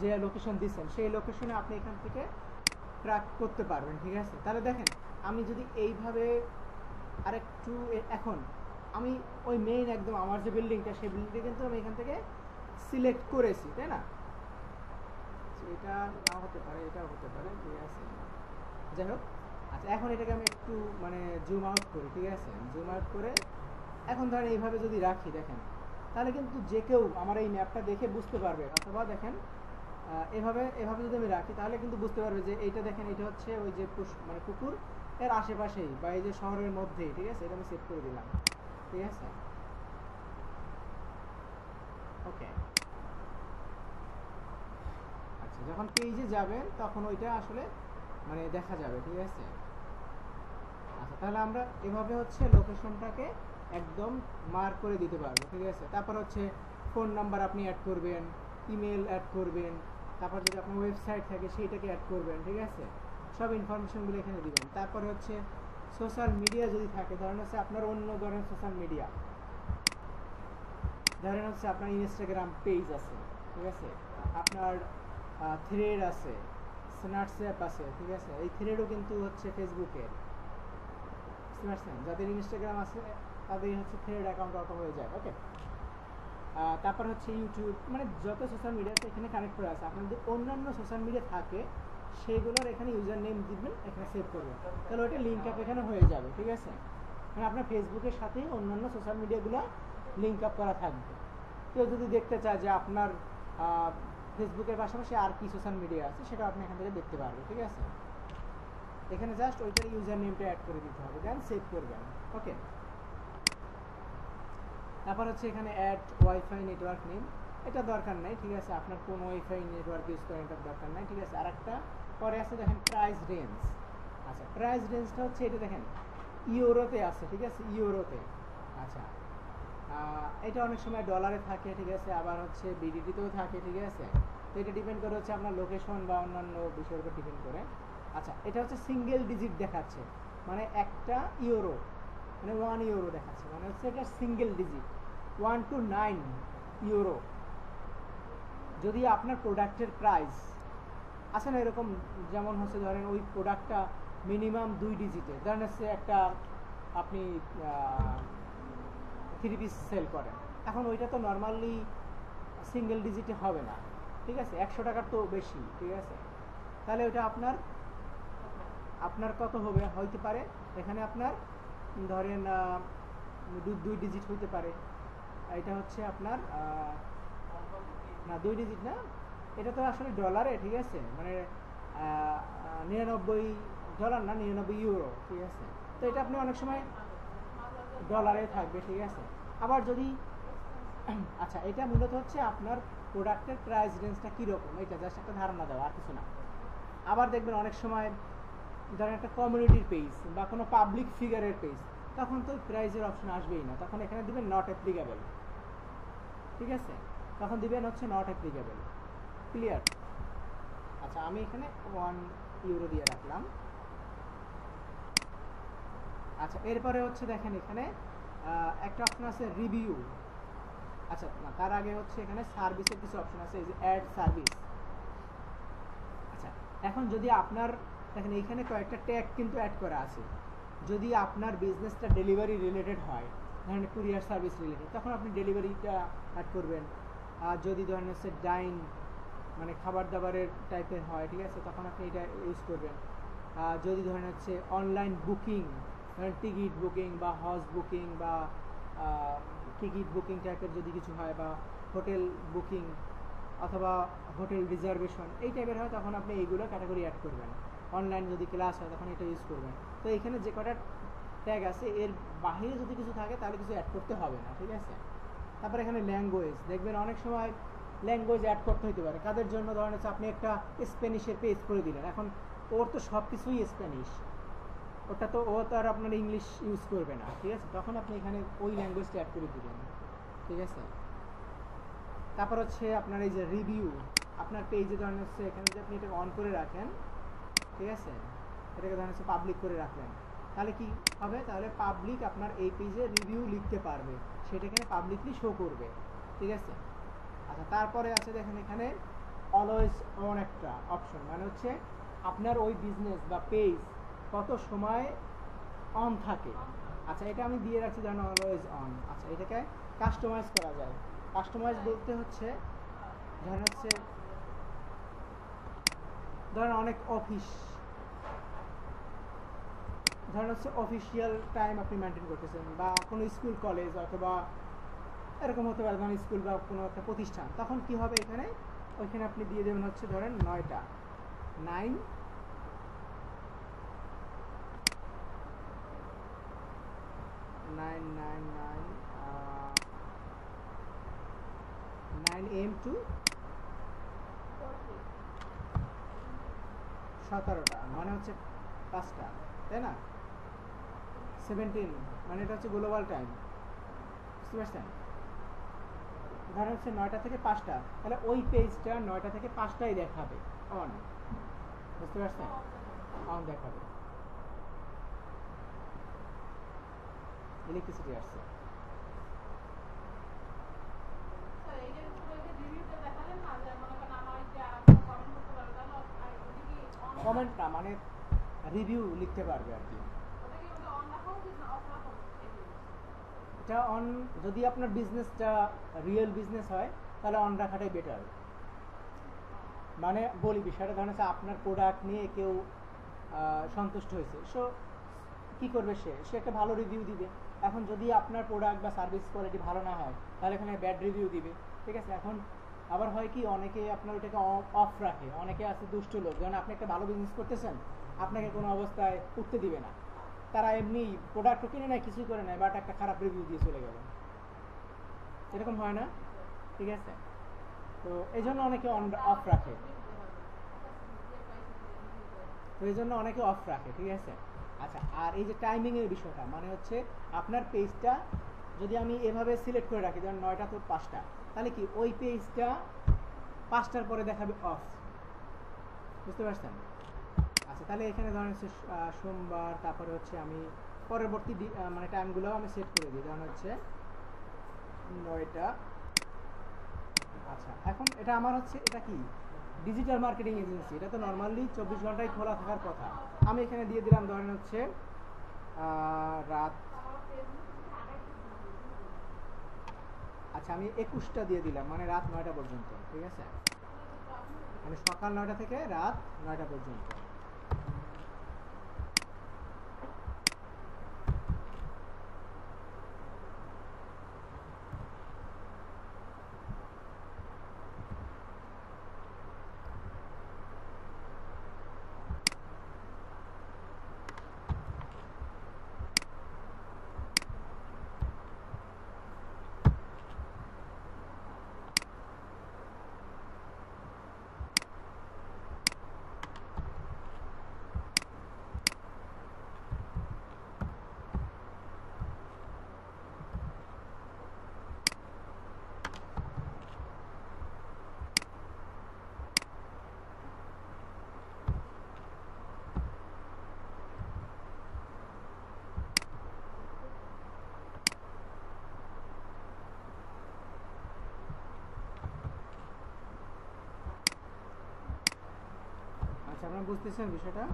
যে লোকেশন দিচ্ছেন সেই লোকেশনে আপনি এখান থেকে ট্র্যাক করতে পারবেন, ঠিক আছে। তাহলে দেখেন আমি যদি এইভাবে আরেকটু এখন আমি ওই মেইন একদম আমার যে বিল্ডিংটা সেই বিল্ডিংটা কিন্তু আমি এখান থেকে সিলেক্ট করেছি, তাই না। এটা নাও হতে পারে, এটাও হতে পারে, ঠিক আছে, যাই হোক। আচ্ছা এখন এটাকে আমি একটু মানে জুম আউট করি, ঠিক আছে, জুম আউট করে এখন ধরেন এইভাবে যদি রাখি, দেখেন তাহলে কিন্তু যে কেউ আমার এই ম্যাপটা দেখে বুঝতে পারবে, অথবা দেখেন এভাবে এভাবে যদি আমি রাখি তাহলে কিন্তু বুঝতে পারবে যে এইটা দেখেন এটা হচ্ছে ওই যে মানে পুকুর এর আশেপাশেই বা এই যে শহরের মধ্যেই, ঠিক আছে, এটা আমি সেভ করে দিলাম, ঠিক আছে। ওকে আচ্ছা যখন পেজে যাবেন তখন ওইটা আসলে মানে দেখা যাবে, ঠিক আছে। আচ্ছা তাহলে আমরা এভাবে হচ্ছে লোকেশনটাকে একদম মার্ক করে দিতে পারবো, ঠিক আছে। তারপর হচ্ছে ফোন নাম্বার আপনি অ্যাড করবেন, ইমেল অ্যাড করবেন, তারপর যদি আপনার ওয়েবসাইট থাকে সেইটাকে অ্যাড করবেন, ঠিক আছে, সব ইনফরমেশনগুলো এখানে দিবেন। তারপরে হচ্ছে সোশ্যাল মিডিয়া যদি থাকে, ধরেন হচ্ছে আপনার অন্য ধরনের সোশ্যাল মিডিয়া, ধরেন হচ্ছে আপনার ইনস্টাগ্রাম পেজ আছে, ঠিক আছে, আপনার থ্রেড আছে, স্ন্যাপচ্যাট আছে, ঠিক আছে, এই থ্রেডও কিন্তু হচ্ছে ফেসবুকের, বুঝতে পারছেন, যাদের ইনস্টাগ্রাম আছে তাদের হচ্ছে থ্রেড অ্যাকাউন্ট অটো হয়ে যায়। ওকে তারপর হচ্ছে ইউটিউব, মানে যত সোশ্যাল মিডিয়া আছে এখানে কানেক্ট করে আছে। আপনার যদি অন্যান্য সোশ্যাল মিডিয়া থাকে সেগুলোর এখানে ইউজার নেম দিবেন, এখানে সেভ করবেন, তাহলে ওইটা লিঙ্ক আপ এখানে হয়ে যাবে, ঠিক আছে। মানে আপনার ফেসবুকের সাথে অন্যান্য সোশ্যাল মিডিয়াগুলো লিঙ্ক আপ করা থাকবে। কেউ যদি দেখতে চায় যে আপনার ফেসবুকের পাশাপাশি আর কি সোশ্যাল মিডিয়া আছে সেটা আপনি এখান থেকে দেখতে পারবেন, ঠিক আছে। এখানে জাস্ট ওইটার ইউজার নেমটা অ্যাড করে দিতে হবে, দেন সেভ করবেন। ওকে তারপর হচ্ছে এখানে অ্যাড ওয়াইফাই নেটওয়ার্ক নেম, এটা দরকার নাই, ঠিক আছে, আপনার কোন ওয়াইফাই নেটওয়ার্ক ইউজ করেন এটার দরকার নাই, ঠিক আছে। আর একটা পরে আছে দেখেন প্রাইস রেঞ্জ। আচ্ছা প্রাইস রেঞ্জটা হচ্ছে এটা দেখেন ইউরোতে আছে, ঠিক আছে, ইউরোতে। আচ্ছা এটা অনেক সময় ডলারে থাকে, ঠিক আছে, আবার হচ্ছে বিডিটিতেও থাকে, ঠিক আছে। তো এটা ডিপেন্ড করে হচ্ছে আপনার লোকেশন বা অন্যান্য বিষয়ের উপর ডিপেন্ড করে। আচ্ছা এটা হচ্ছে সিঙ্গেল ডিজিট দেখাচ্ছে, মানে একটা ইউরো মানে 1 ইউরো দেখাচ্ছে, মানে হচ্ছে এটা সিঙ্গেল ডিজিট 1 to 9 ইউরো। যদি আপনার প্রোডাক্টের প্রাইস আছে না এরকম, যেমন হচ্ছে ধরেন ওই প্রোডাক্টটা মিনিমাম 2 ডিজিটের, ধরেন হচ্ছে একটা আপনি 3 পিস সেল করেন, এখন ওইটা তো নর্মালি সিঙ্গেল ডিজিটে হবে না, ঠিক আছে, 100 টাকার তো বেশি, ঠিক আছে। তাহলে ওইটা আপনার আপনার কত হবে হইতে পারে, এখানে আপনার ধরেন 2 ডিজিট হইতে পারে। এটা হচ্ছে আপনার না 2 ডিজিট না, এটা তো আসলে ডলারে, ঠিক আছে, মানে 99 ডলার না 99 ইউরো, ঠিক আছে। তো এটা আপনি অনেক সময় ডলারে থাকবে, ঠিক আছে। আবার যদি আচ্ছা এটা মূলত হচ্ছে আপনার প্রোডাক্টের প্রাইস রেঞ্জটা কীরকম, এটা জাস্ট একটা ধারণা দেওয়া, আর কিছু না। আবার দেখবেন অনেক সময় ধরেন একটা কমিউনিটির পেজ বা কোনো পাবলিক ফিগারের পেজ, তখন তো প্রাইজের অপশন আসবেই না, তখন এখানে দিবেন নট অ্যাপ্লিকেবল। ঠিক আছে, তখন দিবেন হচ্ছে নট অ্যাপ্লিকেবল। ক্লিয়ার? আচ্ছা, আমি এখানে 1 ইউরো দিয়ে রাখলাম। আচ্ছা, এরপরে হচ্ছে দেখেন এখানে একটা অপশন আছে রিভিউ। আচ্ছা না, তার আগে হচ্ছে এখানে সার্ভিসের কিছু অপশন আছে, এই যে অ্যাড সার্ভিস। আচ্ছা, এখন যদি আপনার দেখেন এইখানে কয়েকটা ট্যাগ কিন্তু অ্যাড করা আছে। যদি আপনার বিজনেসটা ডেলিভারি রিলেটেড হয়, ধরেন কুরিয়ার সার্ভিস রিলেটেড, তখন আপনি ডেলিভারিটা অ্যাড করবেন। আর যদি ধরেন হচ্ছে ডাইন মানে খাবার দাবারের টাইপের হয়, ঠিক আছে, তখন আপনি এটা ইউজ করবেন। যদি ধরেন হচ্ছে অনলাইন বুকিং, ধরেন টিকিট বুকিং বা হজ বুকিং বা টিকিট বুকিং টাইপের যদি কিছু হয়, বা হোটেল বুকিং অথবা হোটেল রিজার্ভেশন এই টাইপের হয়, তখন আপনি এইগুলো ক্যাটাগরি অ্যাড করবেন। অনলাইন যদি ক্লাস হয় তখন এটা ইউজ করবেন। তো এখানে যে কটা ট্যাগ আছে এর বাইরে যদি কিছু থাকে তাহলে কিছু অ্যাড করতে হবে না। ঠিক আছে, তারপর এখানে ল্যাঙ্গুয়েজ, দেখবেন অনেক সময় ল্যাঙ্গুয়েজ অ্যাড করতে হতে পারে। কাদের জন্য? ধরেন হচ্ছে আপনি একটা স্প্যানিশের পেজ করে দিলেন, এখন ওর তো সব কিছুই স্প্যানিশ, ওটা তো ও তো আর আপনার ইংলিশ ইউজ করবে না। ঠিক আছে, তখন আপনি এখানে ওই ল্যাঙ্গুয়েজটা অ্যাড করে দিলেন। ঠিক আছে, তারপর হচ্ছে আপনার এই যে রিভিউ, আপনার পেজে ধরেন হচ্ছে এখানে যদি আপনি এটাকে অন করে রাখেন, ঠিক আছে, এটাকে ধরেন হচ্ছে পাবলিক করে রাখলেন, তাহলে কি হবে? তাহলে পাবলিক আপনার এই পেজে রিভিউ লিখতে পারবে, সেটা এখানে পাবলিকলি শো করবে। ঠিক আছে, আচ্ছা, তারপরে আছে দেখেন এখানে অলওয়েজ অন একটা অপশন, মানে হচ্ছে আপনার ওই বিজনেস বা পেজ কত সময় অন থাকে। আচ্ছা, এটা আমি দিয়ে রাখছি ধরেন অলওয়েজ অন। আচ্ছা, এটাকে কাস্টমাইজ করা যায়। কাস্টমাইজ বলতে হচ্ছে ধরেন অনেক অফিস, ধরেন হচ্ছে অফিসিয়াল টাইম আপনি মেনটেন করতেছেন, বা কোনো স্কুল কলেজ অথবা এরকম হতে পারে, ধরেন স্কুল বা কোনো একটা প্রতিষ্ঠান, তখন কি হবে? এখানে ওইখানে আপনি দিয়ে দেবেন হচ্ছে ধরেন 9টা 9 9 9 AM টু 17টা, মানে হচ্ছে 5টা, তাই না? 17 মানে এটা হচ্ছে গ্লোবাল টাইম, বুঝতে পারছেন? ধরেন হচ্ছে 9টা থেকে 5টা, তাহলে ওই পেজটা 9টা থেকে 5টাই দেখাবে অন, বুঝতে পারছেন? অন দেখাবে। ইলেকট্রিসিটি আসছে। কমেন্ট না, মানে রিভিউ লিখতে পারবে আর কি। এটা অন, যদি আপনার বিজনেসটা রিয়েল বিজনেস হয় তাহলে অন রাখাটাই বেটার। মানে বলি বিষয়টা, ধরেন হচ্ছে আপনার প্রোডাক্ট নিয়ে কেউ সন্তুষ্ট হয়েছে, সো কী করবে? সে একটা ভালো রিভিউ দিবে। এখন যদি আপনার প্রোডাক্ট বা সার্ভিস কোয়ালিটি ভালো না হয় তাহলে এখানে ব্যাড রিভিউ দিবে। ঠিক আছে, এখন আবার হয় কি, অনেকে আপনার ওইটাকে অফ রাখে, অনেকে আছে দুষ্ট লোক, যেমন আপনি একটা ভালো বিজনেস করতেছেন, আপনাকে কোনো অবস্থায় উঠতে দিবে না, তারা এমনি প্রোডাক্টও কিনে নেয়, কিছুই করে নেয়, বাট একটা খারাপ রিভিউ দিয়ে চলে গেল, এরকম হয় না? ঠিক আছে, তো এই জন্য অনেকে অফ রাখে, তো এই জন্য অনেকে অফ রাখে। ঠিক আছে, আচ্ছা, আর এই যে টাইমিংয়ের বিষয়টা, মানে হচ্ছে আপনার পেজটা যদি আমি এভাবে সিলেক্ট করে রাখি, যেমন 9টা তো 5টা, তাহলে কি ওই পেজটা 5টার পরে দেখাবে অফ, বুঝতে পারছেন? আচ্ছা, তাহলে এখানে ধরেন হচ্ছে সোমবার, তারপরে হচ্ছে আমি পরবর্তী মানে টাইমগুলো আমি সেট করে দিই, ধরেন হচ্ছে 9টা। আচ্ছা, এখন এটা আমার হচ্ছে, এটা কি ডিজিটাল মার্কেটিং এজেন্সি, এটা তো নর্মালি 24 ঘন্টায় খোলা থাকার কথা। আমি এখানে দিয়ে দিলাম ধরেন হচ্ছে রাত, আচ্ছা আমি 21টা দিয়ে দিলাম, মানে রাত 9টা পর্যন্ত। ঠিক আছে, মানে সকাল 9টা থেকে রাত 9টা পর্যন্ত। আপনারা বুঝতেছেন বিষয়টা?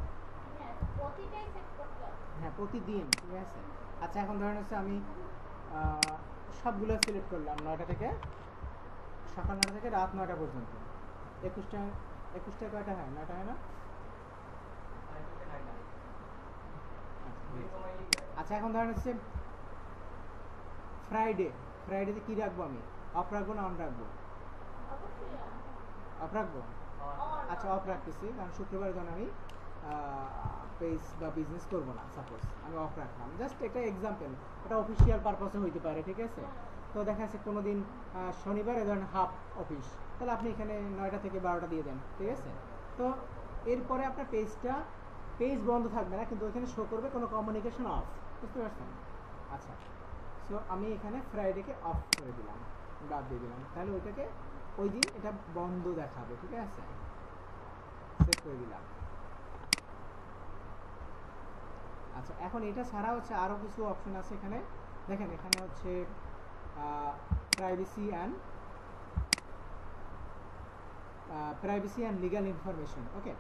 হ্যাঁ, প্রতিদিন, ঠিক আছে। আচ্ছা, এখন ধরেন হচ্ছে আমি সবগুলো সিলেক্ট করলাম 9টা থেকে, সকাল 9টা থেকে রাত 9টা পর্যন্ত। 21টা কয়টা হয়? 9টা হয় না? আচ্ছা, এখন ধরেন হচ্ছে ফ্রাইডেতে কি রাখবো আমি? অফ রাখবো না অন রাখবো? অফ রাখবো। আচ্ছা, অফ রাখতেছি, কারণ শুক্রবার যখন আমি পেজ বা বিজনেস করবো না, সাপোজ আমি অফ রাখলাম, জাস্ট এটা এক্সাম্পল, এটা অফিসিয়াল পারপাসে হইতে পারে, ঠিক আছে। তো দেখা যাচ্ছে কোনো দিন শনিবারে ধরেন হাফ অফিস, তাহলে আপনি এখানে 9টা থেকে 12টা দিয়ে দেন, ঠিক আছে। তো এরপরে আপনার পেজ বন্ধ থাকবে না, কিন্তু ওইখানে শো করবে কোনো কমিউনিকেশন অফ, বুঝতে পারছেন? আচ্ছা, সো আমি এখানে ফ্রাইডেকে অফ করে দিলাম, বাদ দিয়ে দিলাম, তাহলে ওইটাকে ওই দিন এটা বন্ধ দেখাবে, ঠিক আছে। সেট করে দিলাম। আচ্ছা, এখন এটা ছাড়া হচ্ছে আরও কিছু অপশন আছে এখানে, দেখেন এখানে হচ্ছে প্রাইভেসি অ্যান্ড লিগ্যাল ইনফরমেশন। ওকে,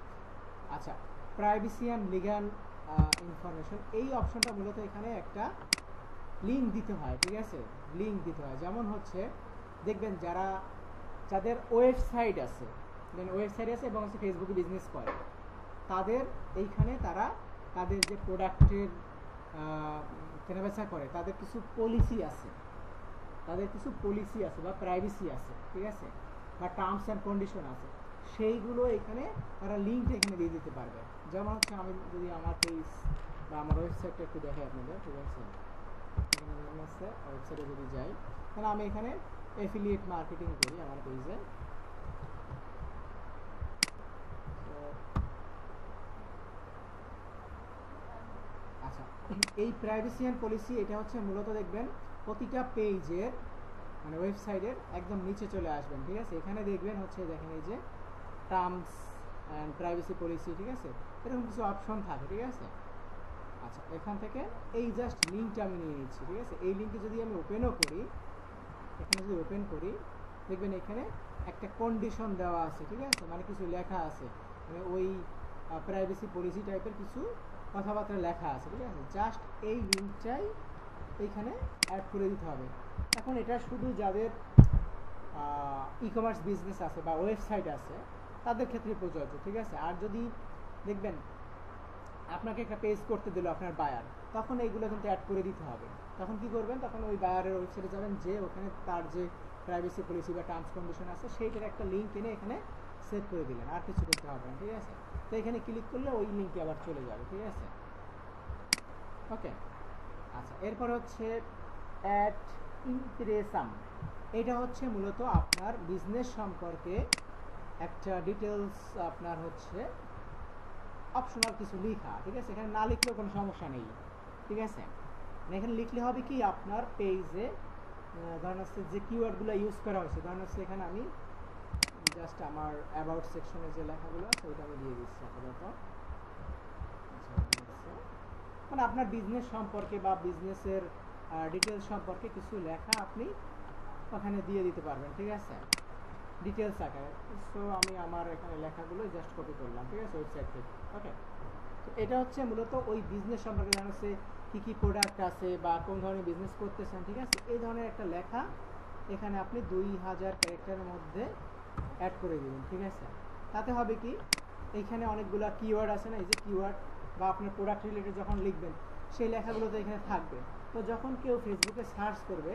আচ্ছা, প্রাইভেসি অ্যান্ড লিগ্যাল ইনফরমেশন, এই অপশনটা মূলত এখানে একটা লিঙ্ক দিতে হয়, ঠিক আছে। লিঙ্ক দিতে হয়, যেমন হচ্ছে দেখবেন যাদের ওয়েবসাইট আছে এবং হচ্ছে ফেসবুকে বিজনেস করে, তাদের এইখানে তাদের যে প্রোডাক্টের কেনাবেচা করে, তাদের কিছু পলিসি আছে বা প্রাইভেসি আছে, ঠিক আছে, বা টার্মস অ্যান্ড কন্ডিশন আছে, সেইগুলো এখানে তারা লিঙ্কটা এখানে দিয়ে দিতে পারবে। যেমন হচ্ছে আমি যদি আমার পেজ বা আমার ওয়েবসাইটটা একটু দেখাই আপনাদের, ঠিক আছে। ওয়েবসাইটে যদি যাই, তাহলে আমি এখানে অ্যাফিলিয়েট মার্কেটিং করি আমার পেজে। আচ্ছা, এই প্রাইভেসি অ্যান্ড পলিসি, এটা হচ্ছে মূলত দেখবেন প্রতিটা পেজের মানে ওয়েবসাইটের একদম নিচে চলে আসবেন, ঠিক আছে। এখানে দেখবেন হচ্ছে, দেখেন এই যে টার্মস অ্যান্ড প্রাইভেসি পলিসি, ঠিক আছে, এরকম কিছু অপশন থাকে, ঠিক আছে। আচ্ছা, এখান থেকে এই জাস্ট লিঙ্কটা আমি নিয়ে নিচ্ছি, ঠিক আছে। এই লিঙ্কে যদি আমি ওপেন করি, দেখবেন এখানে একটা কন্ডিশন দেওয়া আছে, ঠিক আছে, মানে কিছু লেখা আছে, মানে ওই প্রাইভেসি পলিসি টাইপের কিছু কথাবার্তা লেখা আছে, ঠিক আছে। জাস্ট এই লিঙ্কটাই এইখানে অ্যাড করে দিতে হবে। এখন এটা শুধু যাদের ই কমার্স বিজনেস আছে বা ওয়েবসাইট আছে তাদের ক্ষেত্রে প্রযোজ্য, ঠিক আছে। আর যদি দেখবেন আপনাকে একটা পেজ করতে দিল আপনার বায়ার, তখন এইগুলো কিন্তু অ্যাড করে দিতে হবে। তখন কি করবেন? তখন ওই বায়ারের ওয়েবসাইটে যাবেন, যে ওখানে তার যে প্রাইভেসি পলিসি বা টার্মস কন্ডিশন আছে সেইটার একটা লিঙ্ক এনে এখানে সেভ করে দিলেন, আর কিছু করতে হবে না, ঠিক আছে। তো এখানে ক্লিক করলে ওই লিঙ্কে আবার চলে যাবে, ঠিক আছে। ওকে, আচ্ছা, এরপর হচ্ছে অ্যাড ইমপ্রেসাম। এটা হচ্ছে মূলত আপনার বিজনেস সম্পর্কে একটা ডিটেলস, আপনার হচ্ছে অপশনাল কিছু লেখা, ঠিক আছে। এখানে না লিখলেও কোনো সমস্যা নেই, ঠিক আছে। এখানে লিখলে হবে কি, আপনার পেজে ধরেন হচ্ছে যে কিওয়ার্ডগুলো ইউজ করা হয়েছে, ধরেন হচ্ছে এখানে আমি জাস্ট আমার অ্যাবাউট সেকশনে যে লেখাগুলো আছে ওইটা আমি দিয়ে দিচ্ছি আপাতত। মানে আপনার বিজনেস সম্পর্কে বা বিজনেসের ডিটেলস সম্পর্কে কিছু লেখা আপনি ওখানে দিয়ে দিতে পারবেন, ঠিক আছে, ডিটেলস আকারে। সো আমি আমার এখানে লেখাগুলো জাস্ট কপি করলাম, ঠিক আছে, ওয়েবসাইট থেকে। ওকে, তো এটা হচ্ছে মূলত ওই বিজনেস সম্পর্কে জানাচ্ছে কী কী প্রোডাক্ট আছে বা কোন ধরনের বিজনেস করতেছেন, ঠিক আছে। এই ধরনের একটা লেখা এখানে আপনি 2000 ক্যারেক্টারের মধ্যে অ্যাড করে দিবেন, ঠিক আছে। তাতে হবে কি, এইখানে অনেকগুলো কিওয়ার্ড আছে না, এই যে কিওয়ার্ড বা আপনার প্রোডাক্ট রিলেটেড যখন লিখবেন সেই লেখাগুলো তো এখানে থাকবে। তো যখন কেউ ফেসবুকে সার্চ করবে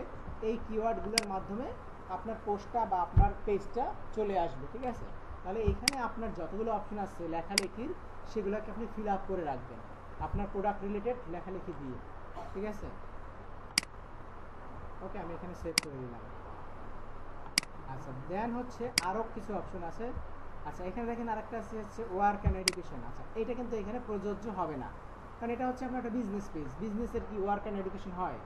এই কিওয়ার্ডগুলোর মাধ্যমে আপনার পোস্টটা বা আপনার পেজটা চলে আসবে, ঠিক আছে। তাহলে এইখানে আপনার যতগুলো অপশন আছে লেখালেখির, সেগুলোকে আপনি ফিল আপ করে রাখবেন আপনার প্রোডাক্ট রিলেটেড লেখালেখি দিয়ে, ঠিক আছে। ওকে, আমি এখানে সেভ করে দিলাম। আচ্ছা, দেন হচ্ছে আরও কিছু অপশন আছে। আচ্ছা, এখানে দেখেন আরেকটা আছে হচ্ছে ওয়ার্ক অ্যান্ড এডুকেশন। আচ্ছা, এটা কিন্তু এখানে প্রযোজ্য হবে না, কারণ এটা হচ্ছে আপনার একটা বিজনেস পেজ। বিজনেসের কি ওয়ার্ক অ্যান্ড এডুকেশন হয়?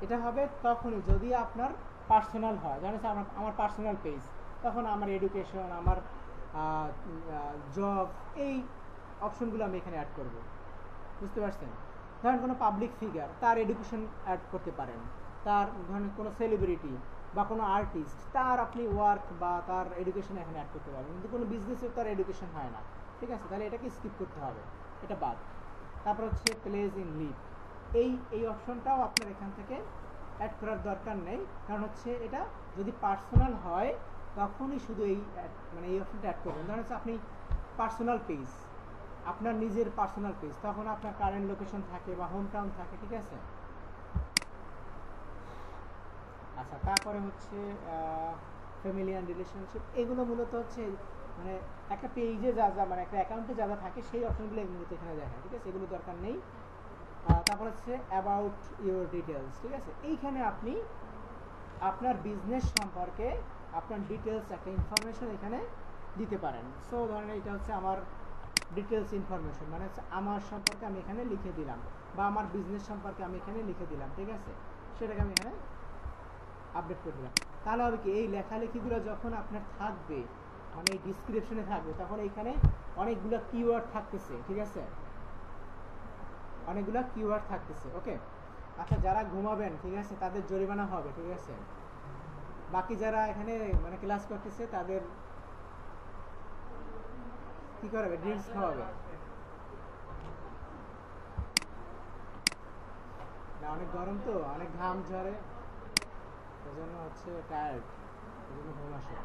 এটা হবে তখনই যদি আপনার পার্সোনাল হয়, জানেন আমার পার্সোনাল পেজ, তখন আমার এডুকেশন, আমার জব, এই অপশনগুলো আমি এখানে অ্যাড করব, বুঝতে পারছেন। ধরেন কোনো পাবলিক ফিগার, তার এডুকেশন অ্যাড করতে পারেন, তার ধরেন কোনো সেলিব্রিটি বা কোনো আর্টিস্ট, তার আপনি ওয়ার্ক বা তার এডুকেশন এখানে অ্যাড করতে পারবেন। কিন্তু কোনো বিজনেসের তার এডুকেশন হয় না, ঠিক আছে, তাহলে এটাকে স্কিপ করতে হবে, এটা বাদ। তারপর হচ্ছে প্লেস ইন লিভ, এই অপশনটাও আপনার এখান থেকে অ্যাড করার দরকার নেই, কারণ হচ্ছে এটা যদি পার্সোনাল হয় তখনই শুধু এই মানে এই অপশনটা অ্যাড করবেন। ধরেন হচ্ছে আপনি পার্সোনাল পেজ, আপনার নিজের পার্সোনাল পেজ, তখন আপনার কারেন্ট লোকেশন থাকে বা হোম টাউন থাকে, ঠিক আছে। আচ্ছা, তারপরে হচ্ছে ফ্যামিলি অ্যান্ড রিলেশনশিপ, এগুলো মূলত হচ্ছে মানে একটা পেজে যা যা মানে একটা অ্যাকাউন্টে যা যা থাকে সেই অপশনগুলো মূলত এখানে দেখায়, ঠিক আছে, এগুলো দরকার নেই। তারপর হচ্ছে অ্যাবাউট ইউর ডিটেলস, ঠিক আছে, এইখানে আপনি আপনার বিজনেস সম্পর্কে আপনার ডিটেলস একটা ইনফরমেশন এখানে দিতে পারেন। সো ধরেন এটা হচ্ছে আমার ডিটেলস ইনফরমেশন, মানে হচ্ছে আমার সম্পর্কে আমি এখানে লিখে দিলাম, বা আমার বিজনেস সম্পর্কে আমি এখানে লিখে দিলাম, ঠিক আছে, সেটাকে আমি এখানে আপডেট করে দিলাম। তাহলে হবে কি, এই লেখালেখিগুলো যখন আপনার থাকবে মানে এই ডিসক্রিপশনে থাকবে, তখন এইখানে অনেকগুলো কিওয়ার্ড থাকতেছে, ঠিক আছে, অনেকগুলো কিওয়ার্ড থাকতেছে। ওকে, আচ্ছা, যারা ঘুমাবেন, ঠিক আছে, তাদের জরিমানা হবে, ঠিক আছে, বাকি যারা এখানে মানে ক্লাস করতেছে তাদের কি করবে, ড্রিঙ্কস খাওয়াবে না, অনেক গরম তো, অনেক ঘাম ঝরে, সেজন্য হচ্ছে টায়ার্ড, সেজন্য ঘুম আসে।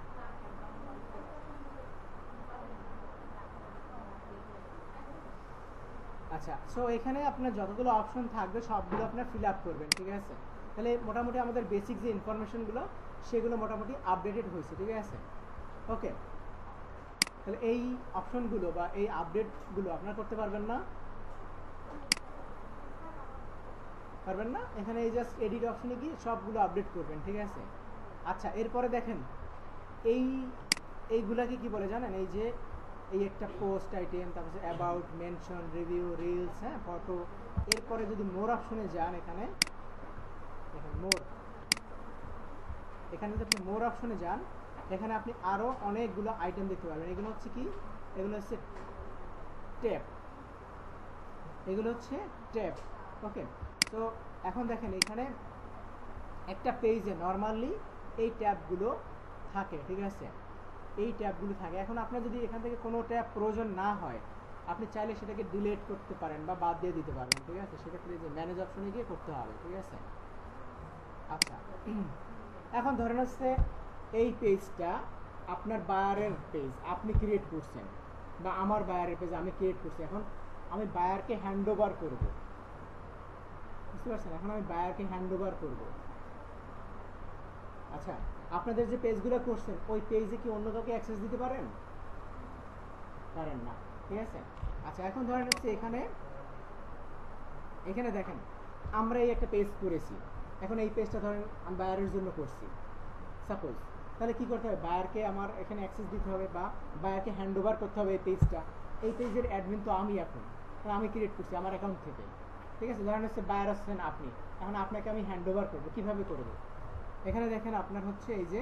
আচ্ছা, সো এখানে আপনার যতগুলো অপশন থাকবে সবগুলো আপনার ফিল আপ করবেন, ঠিক আছে। তাহলে মোটামুটি আমাদের বেসিক যে ইনফরমেশনগুলো সেগুলো মোটামুটি আপডেটেড হয়েছে, ঠিক আছে। ওকে, তাহলে এই অপশনগুলো বা এই আপডেটগুলো আপনারা করতে পারবেন না, পারবেন না, এখানে এই জাস্ট এডিট অপশনে গিয়ে সবগুলো আপডেট করবেন, ঠিক আছে। আচ্ছা, এরপরে দেখেন এইগুলাকে কি বলে জানেন, এই যে এই একটা পোস্ট আইটেম, তারপর অ্যাবাউট, মেনশন, রিভিউ, রিলস, হ্যাঁ, ফটো। এরপরে যদি মোর অপশনে যান, এখানে দেখেন মোর, এখানে যদি আপনি মোর অপশনে যান, এখানে আপনি আরও অনেকগুলো আইটেম দেখতে পারবেন। এগুলো হচ্ছে কি, এগুলো হচ্ছে ট্যাব, এগুলো হচ্ছে ট্যাব। ওকে, তো এখন দেখেন এখানে একটা পেজে নর্মালি এই ট্যাবগুলো থাকে, ঠিক আছে, এই ট্যাবগুলো থাকে। এখন আপনার যদি এখান থেকে কোনো ট্যাব প্রয়োজন না হয়, আপনি চাইলে সেটাকে ডিলিট করতে পারেন বা বাদ দিয়ে দিতে পারবেন, ঠিক আছে, সেক্ষেত্রে যে ম্যানেজ অপশনে গিয়ে করতে হবে, ঠিক আছে। আচ্ছা, এখন ধরেন হচ্ছে এই পেজটা আপনার বায়ারের পেজ আপনি ক্রিয়েট করছেন, বা আমার বায়ারের পেজ আমি ক্রিয়েট করছি। এখন আমি বায়ারকে হ্যান্ড ওভার করবো, বুঝতে পারছেন, এখন আমি বায়ারকে হ্যান্ড ওভার করবো। আচ্ছা, আপনাদের যে পেজগুলো করছেন ওই পেজে কি অন্য কাউকে অ্যাক্সেস দিতে পারেন? পারেন না, ঠিক আছে। আচ্ছা, এখন ধরেন হচ্ছে এখানে দেখেন আমরা এই একটা পেজ করেছি, এখন এই পেজটা ধরেন আমি বায়ারের জন্য করছি সাপোজ, তাহলে কি করতে হবে, বায়ারকে আমার এখানে অ্যাক্সেস দিতে হবে বা বায়ারকে হ্যান্ড ওভার করতে হবে এই পেজটা। এই পেজের অ্যাডমিন তো আমি, এখন আমি ক্রিয়েট করছি আমার অ্যাকাউন্ট থেকে, ঠিক আছে। ধরেন হচ্ছে বায়ার আছেন আপনি, এখন আপনাকে আমি হ্যান্ড ওভার করবো, কীভাবে করবো, এখানে দেখেন আপনার হচ্ছে এই যে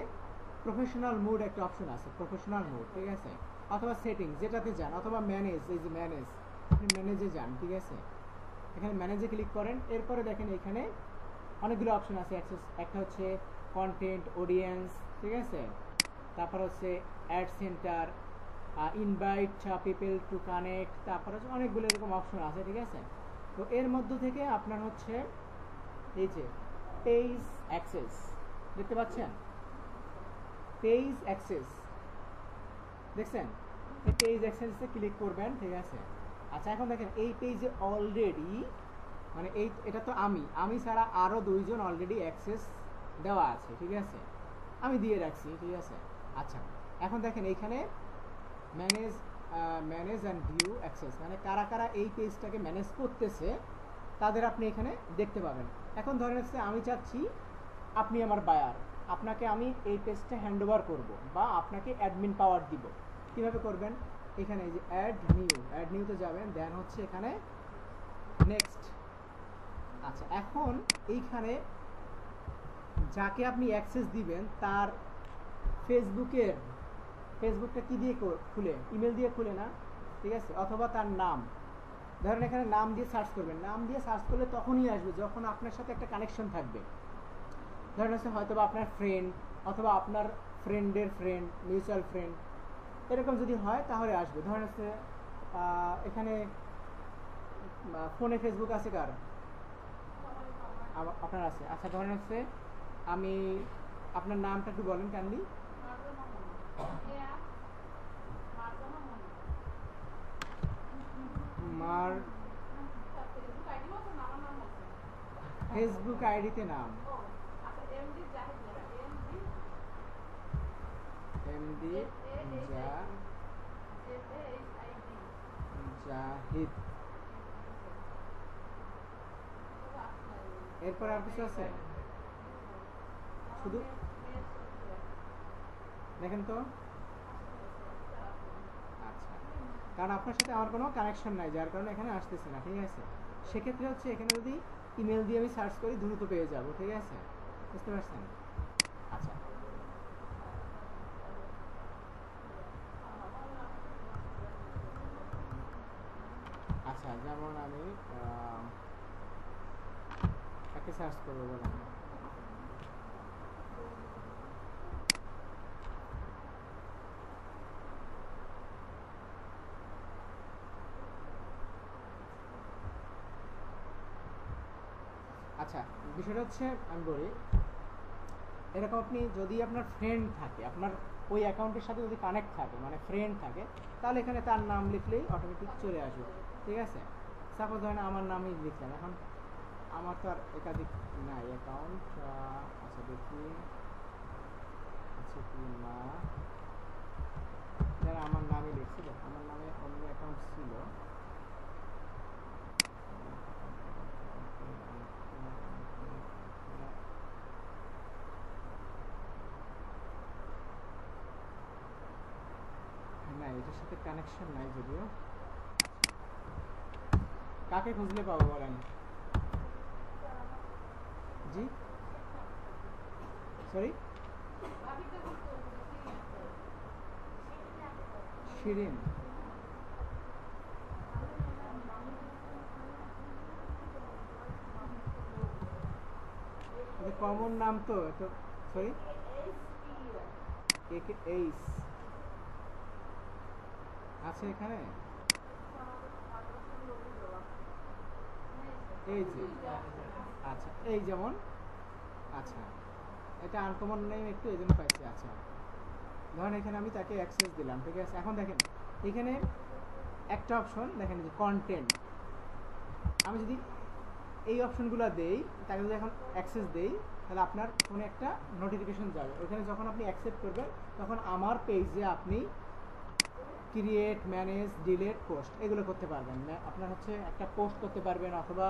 প্রফেশনাল মোড একটা অপশন আছে, প্রফেশনাল মোড, ঠিক আছে, অথবা সেটিং যেটাতে যান, অথবা ম্যানেজ, এই যে ম্যানেজ, আপনি ম্যানেজে যান, ঠিক আছে, এখানে ম্যানেজে ক্লিক করেন। এরপরে দেখেন এখানে অনেকগুলো অপশন আছে অ্যাক্সেস, একটা হচ্ছে কন্টেন্ট, অডিয়েন্স, ঠিক আছে, তারপর হচ্ছে add centre, invite people to connect, তারপর হচ্ছে অনেকগুলো এরকম অপশন আছে, ঠিক আছে। তো এর মধ্য থেকে আপনার হচ্ছে এই যে পেজ অ্যাক্সেস দেখতে পাচ্ছেন, পেজ অ্যাক্সেস দেখছেন, এই পেজ অ্যাক্সেসে ক্লিক করবেন, ঠিক আছে। আচ্ছা, এখন দেখেন এই পেজে অলরেডি মানে এটা তো আমি ছাড়া আরও দুইজন অলরেডি অ্যাক্সেস দেওয়া আছে, ঠিক আছে, আমি দিয়ে রাখছি, ঠিক আছে। আচ্ছা, এখন দেখেন এইখানে ম্যানেজ অ্যান্ড ভিউ অ্যাক্সেস, মানে কারা কারা এই পেজটাকে ম্যানেজ করতেছে তাদের আপনি এখানে দেখতে পাবেন। এখন ধরেন হচ্ছে আমি চাচ্ছি আপনি আমার বায়ার, আপনাকে আমি এই পেজটা হ্যান্ড ওভার করবো বা আপনাকে অ্যাডমিন পাওয়ার দিব। কীভাবে করবেন, এখানে এই যে অ্যাড নিউতে যাবেন, দেন হচ্ছে এখানে নেক্সট। আচ্ছা, এখন এইখানে যাকে আপনি অ্যাক্সেস দিবেন তার ফেসবুকটা কি দিয়ে খুলে, ইমেল দিয়ে খুলে না, ঠিক আছে, অথবা তার নাম, ধরেন এখানে নাম দিয়ে সার্চ করবেন, নাম দিয়ে সার্চ করলে তখনই আসবে যখন আপনার সাথে একটা কানেকশন থাকবে। ধরেন হচ্ছে হয়তো বা আপনার ফ্রেন্ড অথবা আপনার ফ্রেন্ডের ফ্রেন্ড, মিউচুয়াল ফ্রেন্ড, এরকম যদি হয় তাহলে আসবে। ধরেন হচ্ছে এখানে ফোনে ফেসবুক আছে কার? আপনার আছে। আচ্ছা ধরেন হচ্ছে আমি আপনার নামটা একটু বলেন কাইন্ডলি। মার ফেসবুক আইডিতে নাম এমডি জাহিদ। এরপর আর কিছু আছে? শুধু দেখেন তো। আচ্ছা, কারণ আপনার সাথে আমার কোনো কানেকশন নাই, যার কারণে এখানে আসতেছে না, ঠিক আছে। সেক্ষেত্রে হচ্ছে এখানে যদি ইমেল দিয়ে আমি সার্চ করি দ্রুত পেয়ে যাব, ঠিক আছে, বুঝতে পারছেন? আচ্ছা আচ্ছা, যেমন আমি তাকে সার্চ করবো বলেন। আচ্ছা, বিষয়টা হচ্ছে আমি বলি, এরকম আপনি যদি আপনার ফ্রেন্ড থাকে, আপনার ওই অ্যাকাউন্টের সাথে যদি কানেক্ট থাকে, মানে ফ্রেন্ড থাকে, তাহলে এখানে তার নাম লিখলেই অটোমেটিক চলে আসবে, ঠিক আছে। সাপোজ ধরেন আমার নামই লিখলাম, এখন আমার তো আর একাধিক নাই অ্যাকাউন্ট। আচ্ছা দেখি আচ্ছা কি না, যারা আমার নামই লিখছিল, আমার নামে অন্য অ্যাকাউন্ট ছিল। না, এটার সাথে কানেকশন নাই যদিও। কাকে খুঁজলে পাবো বলেন? জি সরি, শিরিন। কমন নাম তো, সরি এইস আছে এখানে, এই যে আচ্ছা এই যেমন, আচ্ছা এটা আনকমন নেম একটু, এই জন্য পাইছি। আচ্ছা ধরেন এখানে আমি তাকে অ্যাক্সেস দিলাম, ঠিক আছে। এখন দেখেন এখানে একটা অপশন দেখেন যে কন্টেন্ট, আমি যদি এই অপশনগুলো দেই, তাকে যদি এখন অ্যাক্সেস দেই, তাহলে আপনার ফোনে একটা নোটিফিকেশন যাবে, ওখানে যখন আপনি অ্যাকসেপ্ট করবেন তখন আমার পেজে আপনি ক্রিয়েট, ম্যানেজ, ডিলেট, পোস্ট এগুলো করতে পারবেন। আপনার হচ্ছে একটা পোস্ট করতে পারবেন, অথবা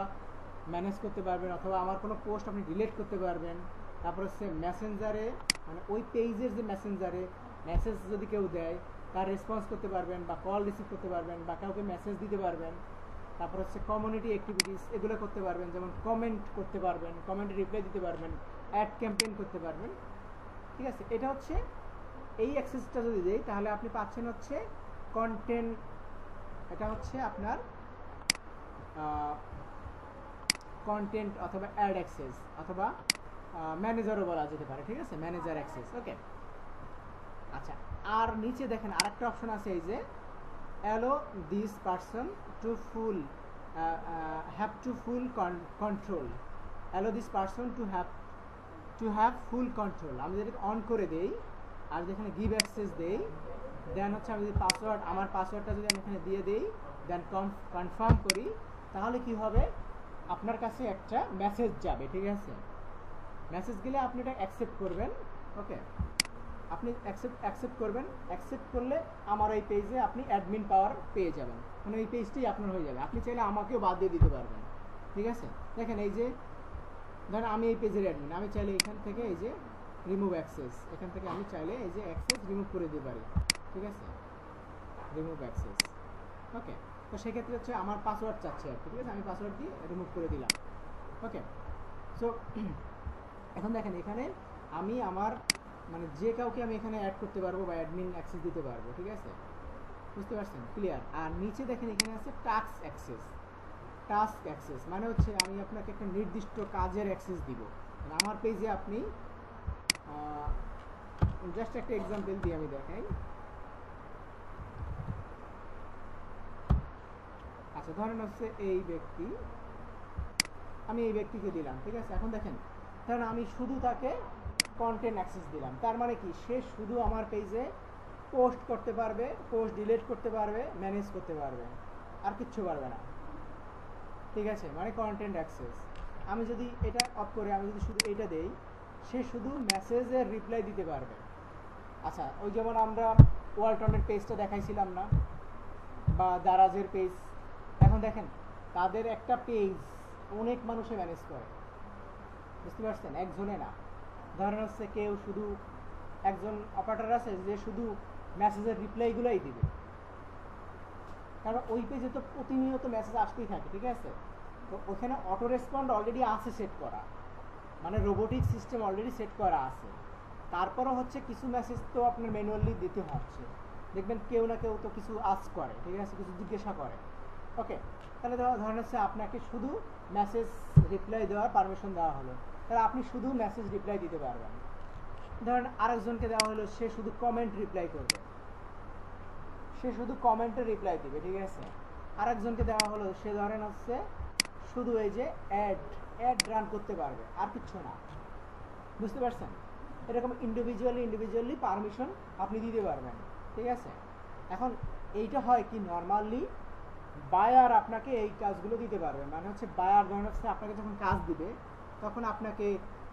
ম্যানেজ করতে পারবেন, অথবা আমার কোনো পোস্ট আপনি ডিলিট করতে পারবেন। তারপর হচ্ছে মেসেঞ্জারে, মানে ওই পেজের যে মেসেঞ্জারে মেসেজ যদি কেউ দেয় তার রেসপন্স করতে পারবেন, বা কল রিসিভ করতে পারবেন, বা কাউকে মেসেজ দিতে পারবেন। তারপর হচ্ছে কমিউনিটি অ্যাক্টিভিটিস এগুলো করতে পারবেন, যেমন কমেন্ট করতে পারবেন, কমেন্টে রিপ্লাই দিতে পারবেন, অ্যাড ক্যাম্পেইন করতে পারবেন, ঠিক আছে। এটা হচ্ছে এই অ্যাক্সেসটা যদি দেই তাহলে আপনি পাচ্ছেন হচ্ছে কন্টেন্ট, এটা হচ্ছে আপনার কন্টেন্ট অথবা অ্যাড অ্যাক্সেস, অথবা ম্যানেজারও বলা যেতে পারে, ঠিক আছে, ম্যানেজার অ্যাক্সেস। ওকে আচ্ছা, আর নিচে দেখেন আরেকটা অপশন আছে, এই যে allow this person to full have to full control, allow this person to have full control. আমি যদি অন করে দেই আর যেখানে গিভ অ্যাক্সেস দেই, দেন হচ্ছে আমি যদি পাসওয়ার্ড, আমার পাসওয়ার্ডটা যদি আমি এখানে দিয়ে দেই, দেন কনফার্ম করি, তাহলে কি হবে, আপনার কাছে একটা মেসেজ যাবে, ঠিক আছে। মেসেজ গেলে আপনি এটা অ্যাকসেপ্ট করবেন। ওকে, আপনি অ্যাকসেপ্ট করবেন, অ্যাকসেপ্ট করলে আমার এই পেজে আপনি অ্যাডমিন পাওয়ার পেয়ে যাবেন, মানে এই পেজটাই আপনার হয়ে যাবে। আপনি চাইলে আমাকেও বাদ দিয়ে দিতে পারবেন, ঠিক আছে। দেখেন এই যে ধরেন আমি এই পেজের অ্যাডমিন, আমি চাইলে এখান থেকে এই যে রিমুভ অ্যাক্সেস, এখান থেকে আমি চাইলে এই যে অ্যাক্সেস রিমুভ করে দিতে পারি, ঠিক আছে, রিমুভ অ্যাক্সেস। ওকে, তো সেক্ষেত্রে হচ্ছে আমার পাসওয়ার্ড চাচ্ছে আর কি, ঠিক আছে, আমি পাসওয়ার্ড দিয়ে রিমুভ করে দিলাম। ওকে, সো এখন দেখেন এখানে আমি আমার মানে যে কাউকে আমি এখানে অ্যাড করতে পারবো বা অ্যাডমিন অ্যাক্সেস দিতে পারবো, ঠিক আছে, বুঝতে পারছেন, ক্লিয়ার। আর নিচে দেখেন এখানে আছে টাস্ক অ্যাক্সেস। টাস্ক অ্যাক্সেস মানে হচ্ছে আমি আপনাকে একটা নির্দিষ্ট কাজের অ্যাক্সেস দিব। আমার পেজে আপনি জাস্ট একটা এক্সাম্পল দিয়ে আমি দেখাই। আচ্ছা ধরেন হচ্ছে এই ব্যক্তি, আমি এই ব্যক্তিকে দিলাম, ঠিক আছে। এখন দেখেন, কারণ আমি শুধু তাকে কন্টেন্ট অ্যাক্সেস দিলাম, তার মানে কি সে শুধু আমার পেজে পোস্ট করতে পারবে, পোস্ট ডিলিট করতে পারবে, ম্যানেজ করতে পারবে, আর কিচ্ছু পারবে না, ঠিক আছে। মানে কন্টেন্ট অ্যাক্সেস। আমি যদি এটা অফ করে আমি যদি শুধু এটা দেই, সে শুধু মেসেজের রিপ্লাই দিতে পারবে। আচ্ছা ওই যেমন আমরা ওয়ালটনের পেজটা দেখাইছিলাম না, বা দারাজের পেজ, এখন দেখেন তাদের একটা পেজ অনেক মানুষে ম্যানেজ করে, বুঝতে পারছেন, একজনে না। ধরেন হচ্ছে কেউ শুধু একজন অপারেটর আছে যে শুধু মেসেজের রিপ্লাইগুলোই দিবে, কারণ ওই পেজে তো প্রতিনিয়ত মেসেজ আসতেই থাকে, ঠিক আছে। তো ওখানে অটো রেসপন্ড অলরেডি আছে সেট করা, মানে রোবোটিক সিস্টেম অলরেডি সেট করা আছে। তারপরও হচ্ছে কিছু মেসেজ তো আপনার ম্যানুয়ালি দিতে হচ্ছে, দেখবেন কেউ না কেউ তো কিছু আস্ক করে, ঠিক আছে, কিছু জিজ্ঞাসা করে। ওকে, তাহলে ধরেন হচ্ছে আপনাকে শুধু মেসেজ রিপ্লাই দেওয়ার পারমিশন দেওয়া হলো, তাহলে আপনি শুধু মেসেজ রিপ্লাই দিতে পারবেন। ধরেন আরেকজনকে দেওয়া হলো সে শুধু কমেন্ট রিপ্লাই করবে, সে শুধু কমেন্টে রিপ্লাই দিবে, ঠিক আছে। আরেকজনকে দেওয়া হলো সে ধরেন হচ্ছে শুধু এই যে অ্যাড রান করতে পারবে, আর কিচ্ছু না, বুঝতে পারছেন। এরকম ইন্ডিভিজুয়ালি পারমিশন আপনি দিতে পারবেন, ঠিক আছে। এখন এইটা হয় কি, নর্মালি বায়ার আপনাকে এই কাজগুলো দিতে পারবে, মানে হচ্ছে বায়ার ধরেন হচ্ছে আপনাকে যখন কাজ দিবে তখন আপনাকে,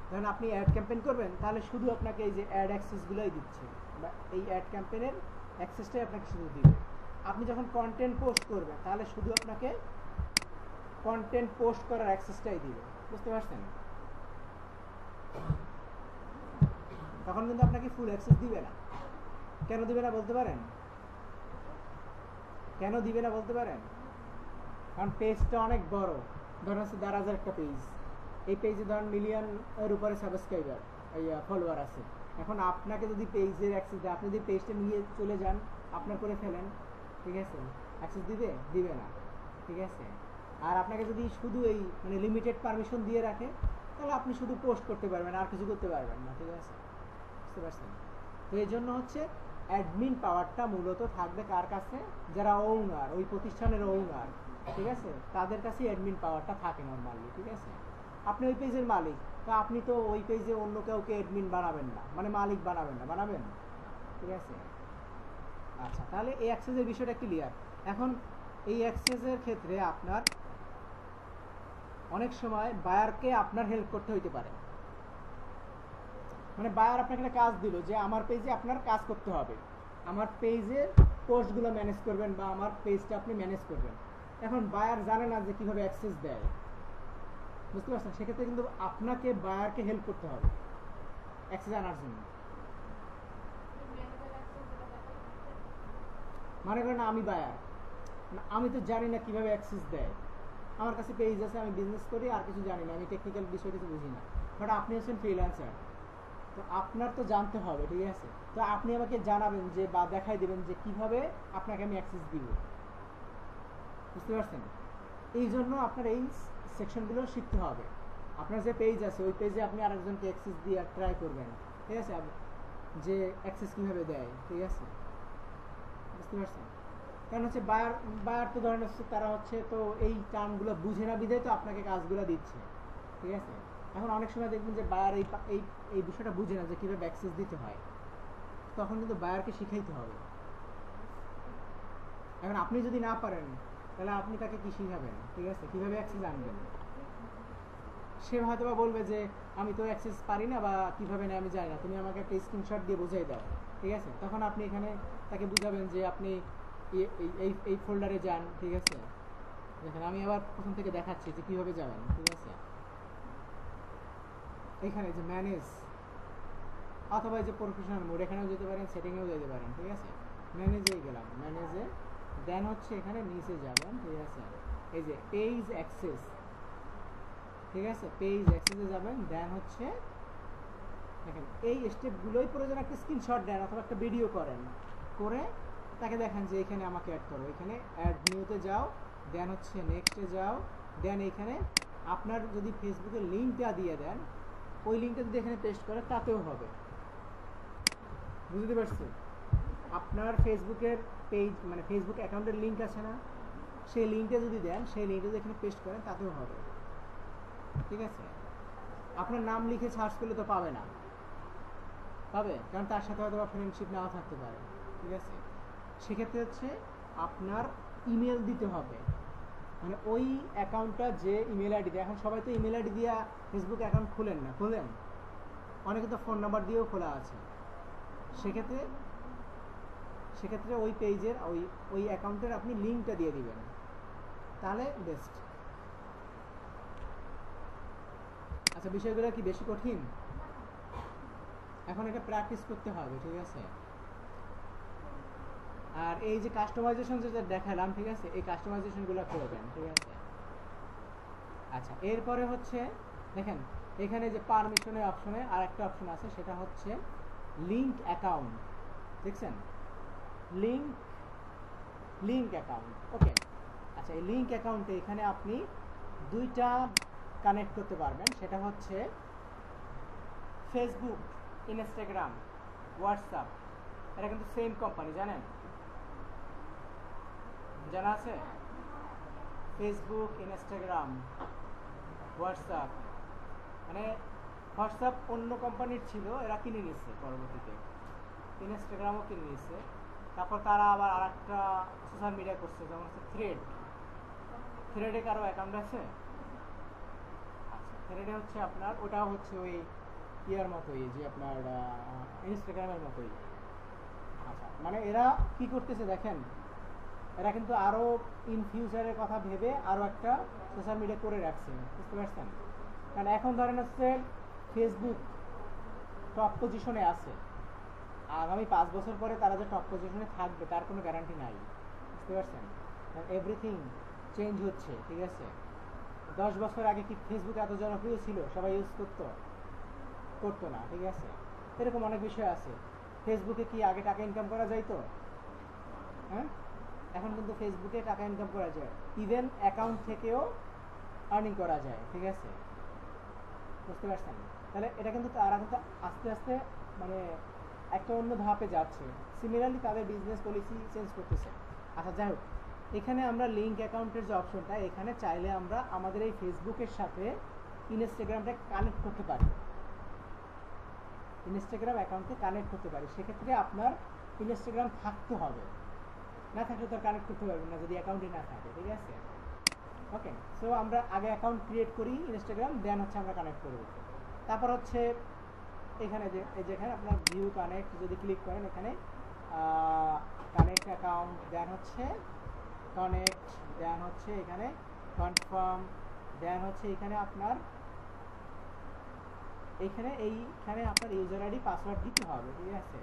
ধরেন আপনি অ্যাড ক্যাম্পেইন করবেন, তাহলে শুধু আপনাকে এই যে অ্যাড অ্যাক্সেসগুলোই দিচ্ছে, বা এই অ্যাড ক্যাম্পেইনের অ্যাক্সেসটাই আপনাকে শুধু দিবে। আপনি যখন কন্টেন্ট পোস্ট করবেন তাহলে শুধু আপনাকে কন্টেন্ট পোস্ট করার অ্যাক্সেসটাই দিবে, বুঝতে পারছেন। তখন কিন্তু আপনাকে ফুল অ্যাক্সেস দিবে না। কেন দিবে না বলতে পারেন? কেন দিবে না বলতে পারেন? কারণ পেজটা অনেক বড়, ধরেন হচ্ছে 10,000 একটা পেজ, এই পেজে ধরেন মিলিয়নের উপরে সাবস্ক্রাইবার ফলোয়ার আছে। এখন আপনাকে যদি পেজের অ্যাক্সেস দেয়, আপনি যদি পেজটা নিয়ে চলে যান, আপনার করে ফেলেন, ঠিক আছে, অ্যাক্সেস দিবে না, ঠিক আছে। আর আপনাকে যদি শুধু এই মানে লিমিটেড পারমিশন দিয়ে রাখে, তাহলে আপনি শুধু পোস্ট করতে পারবেন, আর কিছু করতে পারবেন না, ঠিক আছে, বুঝতে পারছেন। তো এই জন্য হচ্ছে অ্যাডমিন পাওয়ারটা মূলত থাকবে কার কাছে? যারা ওনার, ওই প্রতিষ্ঠানের ওনার, ঠিক আছে, তাদের কাছে অ্যাডমিন পাওয়ারটা থাকে নর্মালি, ঠিক আছে। আপনি ওই পেজের মালিক, তো আপনি তো ওই পেজে অন্য কাউকে অ্যাডমিন বানাবেন না, মানে মালিক বানাবেন না, বানাবেন, ঠিক আছে। আচ্ছা, তাহলে এই অ্যাক্সেসের বিষয়টা ক্লিয়ার। এখন এই অ্যাক্সেসের ক্ষেত্রে আপনার অনেক সময় বায়ারকে আপনার হেল্প করতে হইতে পারে, মানে বায়ার আপনাকে একটা কাজ দিল যে আমার পেজে আপনার কাজ করতে হবে, আমার পেজের পোস্টগুলো ম্যানেজ করবেন, বা আমার পেজটা আপনি ম্যানেজ করবেন। এখন বায়ার জানে না যে কীভাবে অ্যাক্সেস দেয়, বুঝতে পারছেন। সেক্ষেত্রে কিন্তু আপনাকে বায়ারকে হেল্প করতে হবে অ্যাক্সেস আনার জন্য। মনে করেন আমি বায়ার, আমি তো জানি না কীভাবে অ্যাক্সেস দেয়, আমার কাছে পেজ আছে, আমি বিজনেস করি, আর কিছু জানি না, আমি টেকনিক্যাল বিষয় কিছু বুঝি না। বাট আপনি হচ্ছেন ফ্রিল্যান্সার, তো আপনার তো জানতে হবে, ঠিক আছে। তো আপনি আমাকে জানাবেন যে, বা দেখাই দেবেন যে কিভাবে আপনাকে আমি অ্যাক্সেস দিব, বুঝতে পারছেন। এই জন্য আপনার এই সেকশনগুলো শিখতে হবে। আপনার যে পেজ আছে ওই পেজে আপনি আরেকজনকে অ্যাক্সেস দিয়ে ট্রাই করবেন, ঠিক আছে, যে অ্যাক্সেস কীভাবে দেয়, ঠিক আছে, বুঝতে পারছেন। কারণ হচ্ছে বায়ার তো ধরেন হচ্ছে তারা হচ্ছে তো এই টার্মগুলো বুঝে না বিধায় তো আপনাকে কাজগুলো দিচ্ছে, ঠিক আছে। এখন অনেক সময় দেখবেন যে বায়ার এই বিষয়টা বুঝে না যে কীভাবে অ্যাক্সেস দিতে হয়, তখন কিন্তু বায়ারকে শিখাইতে হবে। এখন আপনি যদি না পারেন তাহলে আপনি তাকে কি শিখাবেন, ঠিক আছে, কীভাবে অ্যাক্সেস আনবেন। সে হয়তো বা বলবে যে আমি তো অ্যাক্সেস পারি না, বা কীভাবে নেয় আমি জানি না, তুমি আমাকে একটা স্ক্রিনশট দিয়ে বুঝাই দাও, ঠিক আছে। তখন আপনি এখানে তাকে বুঝাবেন যে আপনি এই ফোল্ডারে যান, ঠিক আছে। দেখেন আমি আবার প্রথম থেকে দেখাচ্ছি যে কীভাবে যাবেন, ঠিক আছে। এখানে যে ম্যানেজ অথবা যে প্রফেশনাল মোড, এখানেও যেতে পারেন, সেটিংয়েও যেতে পারেন, ঠিক আছে। ম্যানেজেই গেলাম, ম্যানেজে দেন হচ্ছে এখানে নিচে যাবেন, ঠিক আছে, এই যে পেজ অ্যাক্সেস, ঠিক আছে, পেজ অ্যাক্সেসে যাবেন, দেন হচ্ছে দেখেন এই স্টেপগুলোই প্রয়োজন, একটা স্ক্রিনশট দেন অথবা একটা ভিডিও করেন, করে তাকে দেখেন যে এখানে আমাকে অ্যাড করো, এখানে অ্যাড নিউতে যাও, দেন হচ্ছে নেক্সটে যাও, দেন এখানে আপনার যদি ফেসবুকের লিঙ্কটা দিয়ে দেন, ওই লিঙ্কটা যদি এখানে পেস্ট করে তাতেও হবে, বুঝতে পারছি। আপনার ফেসবুকের পেজ মানে ফেসবুক অ্যাকাউন্টের লিঙ্ক আছে না, সেই লিঙ্কটা যদি দেন, সেই লিঙ্কটা যদি এখানে পেস্ট করেন তাতেও হবে, ঠিক আছে। আপনার নাম লিখে সার্চ করলে তো পাবে না, পাবে, কারণ তার সাথে হয়তো ফ্রেন্ডশিপ নাও থাকতে পারে, ঠিক আছে। সেক্ষেত্রে হচ্ছে আপনার ইমেল দিতে হবে, মানে ওই অ্যাকাউন্টটা যে ইমেল আইডি দেয়, এখন সবাই তো ইমেল আইডি দিয়ে ফেসবুক অ্যাকাউন্ট খুলেন না, খুলেন, অনেকে তো ফোন নাম্বার দিয়েও খোলা আছে। সেক্ষেত্রে সেক্ষেত্রে ওই পেজের ওই অ্যাকাউন্টের আপনি লিঙ্কটা দিয়ে দিবেন, তাহলে বেস্ট। আচ্ছা, বিষয়গুলো কি বেশি কঠিন? এখন এটা প্র্যাকটিস করতে হবে, ঠিক আছে। আর এই যে কাস্টমাইজেশন যেটা দেখালাম, ঠিক আছে, এই কাস্টমাইজেশনগুলো করবেন, ঠিক আছে। আচ্ছা, এরপরে হচ্ছে দেখেন এখানে যে পারমিশনের অপশনে আর একটা অপশন আছে, সেটা হচ্ছে লিঙ্ক অ্যাকাউন্ট, দেখছেন, লিঙ্ক অ্যাকাউন্ট, ওকে। আচ্ছা, এই লিঙ্ক অ্যাকাউন্টে এখানে আপনি দুইটা কানেক্ট করতে পারবেন, সেটা হচ্ছে ফেসবুক, ইনস্টাগ্রাম, হোয়াটসঅ্যাপ, এটা কিন্তু সেম কোম্পানি, জানেন, জানা আছে? ফেসবুক, ইনস্টাগ্রাম, হোয়াটসঅ্যাপ, মানে হোয়াটসঅ্যাপ অন্য কোম্পানির ছিল, এরা কিনে নিচ্ছে পরবর্তীতে, ইনস্টাগ্রামও কিনে নিচ্ছে, তারপর তারা আবার আর একটা সোশ্যাল মিডিয়া করছে, যেমন হচ্ছে থ্রেডে কারো অ্যাকাউন্ট আছে? আচ্ছা, থ্রেডে হচ্ছে আপনার ওটাও হচ্ছে ওই ইয়ার মতোই, যে আপনার ইনস্টাগ্রামের মতোই। আচ্ছা, মানে এরা কি করতেছে দেখেন, এরা কিন্তু আরও ইন ফিউচারের কথা ভেবে আরও একটা সোশ্যাল মিডিয়া করে রাখছে, বুঝতে পারছেন? কারণ এখন ধরেন হচ্ছে ফেসবুক টপ পজিশনে আছে, আগামী 5 বছর পরে তারা যে টপ পজিশনে থাকবে তার কোনো গ্যারান্টি নাই, বুঝতে পারছেন? এভরিথিং চেঞ্জ হচ্ছে, ঠিক আছে। 10 বছর আগে কি ফেসবুক এত জনপ্রিয় ছিল, সবাই ইউজ করতো না, ঠিক আছে। এরকম অনেক বিষয় আছে। ফেসবুকে কি আগে টাকা ইনকাম করা যাইতো? হ্যাঁ, এখন কিন্তু ফেসবুকে টাকা ইনকাম করা যায়, ইভেন অ্যাকাউন্ট থেকেও আর্নিং করা যায়, ঠিক আছে, বুঝতে পারছেন? তাহলে এটা কিন্তু তারা কিন্তু আস্তে আস্তে মানে একটা অন্য ধাপে যাচ্ছে, সিমিলারলি তাদের বিজনেস পলিসি চেঞ্জ করতেছে। আচ্ছা, যাই হোক, এখানে আমরা লিঙ্ক অ্যাকাউন্টের যে অপশনটা, এখানে চাইলে আমরা আমাদের এই ফেসবুকের সাথে ইনস্টাগ্রামটা কানেক্ট করতে পারি, ইনস্টাগ্রাম অ্যাকাউন্টে কানেক্ট করতে পারি। সেক্ষেত্রে আপনার ইনস্টাগ্রাম থাকতে হবে, না থাকলে তো কানেক্ট করতে পারবেন না যদি অ্যাকাউন্টই না থাকে, ঠিক আছে। ওকে, সো আমরা আগে অ্যাকাউন্ট ক্রিয়েট করি ইনস্টাগ্রাম, দেন হচ্ছে আমরা কানেক্ট করব। তারপর হচ্ছে এখানে যেখানে আপনার ভিউ কানেক্ট যদি ক্লিক করেন, এখানে কানেক্ট অ্যাকাউন্ট, দেন হচ্ছে কানেক্ট, দেন হচ্ছে এখানে কনফার্ম, দেন হচ্ছে এখানে আপনার এইখানে আপনার ইউজার আইডি পাসওয়ার্ড দিতে হবে, ঠিক আছে।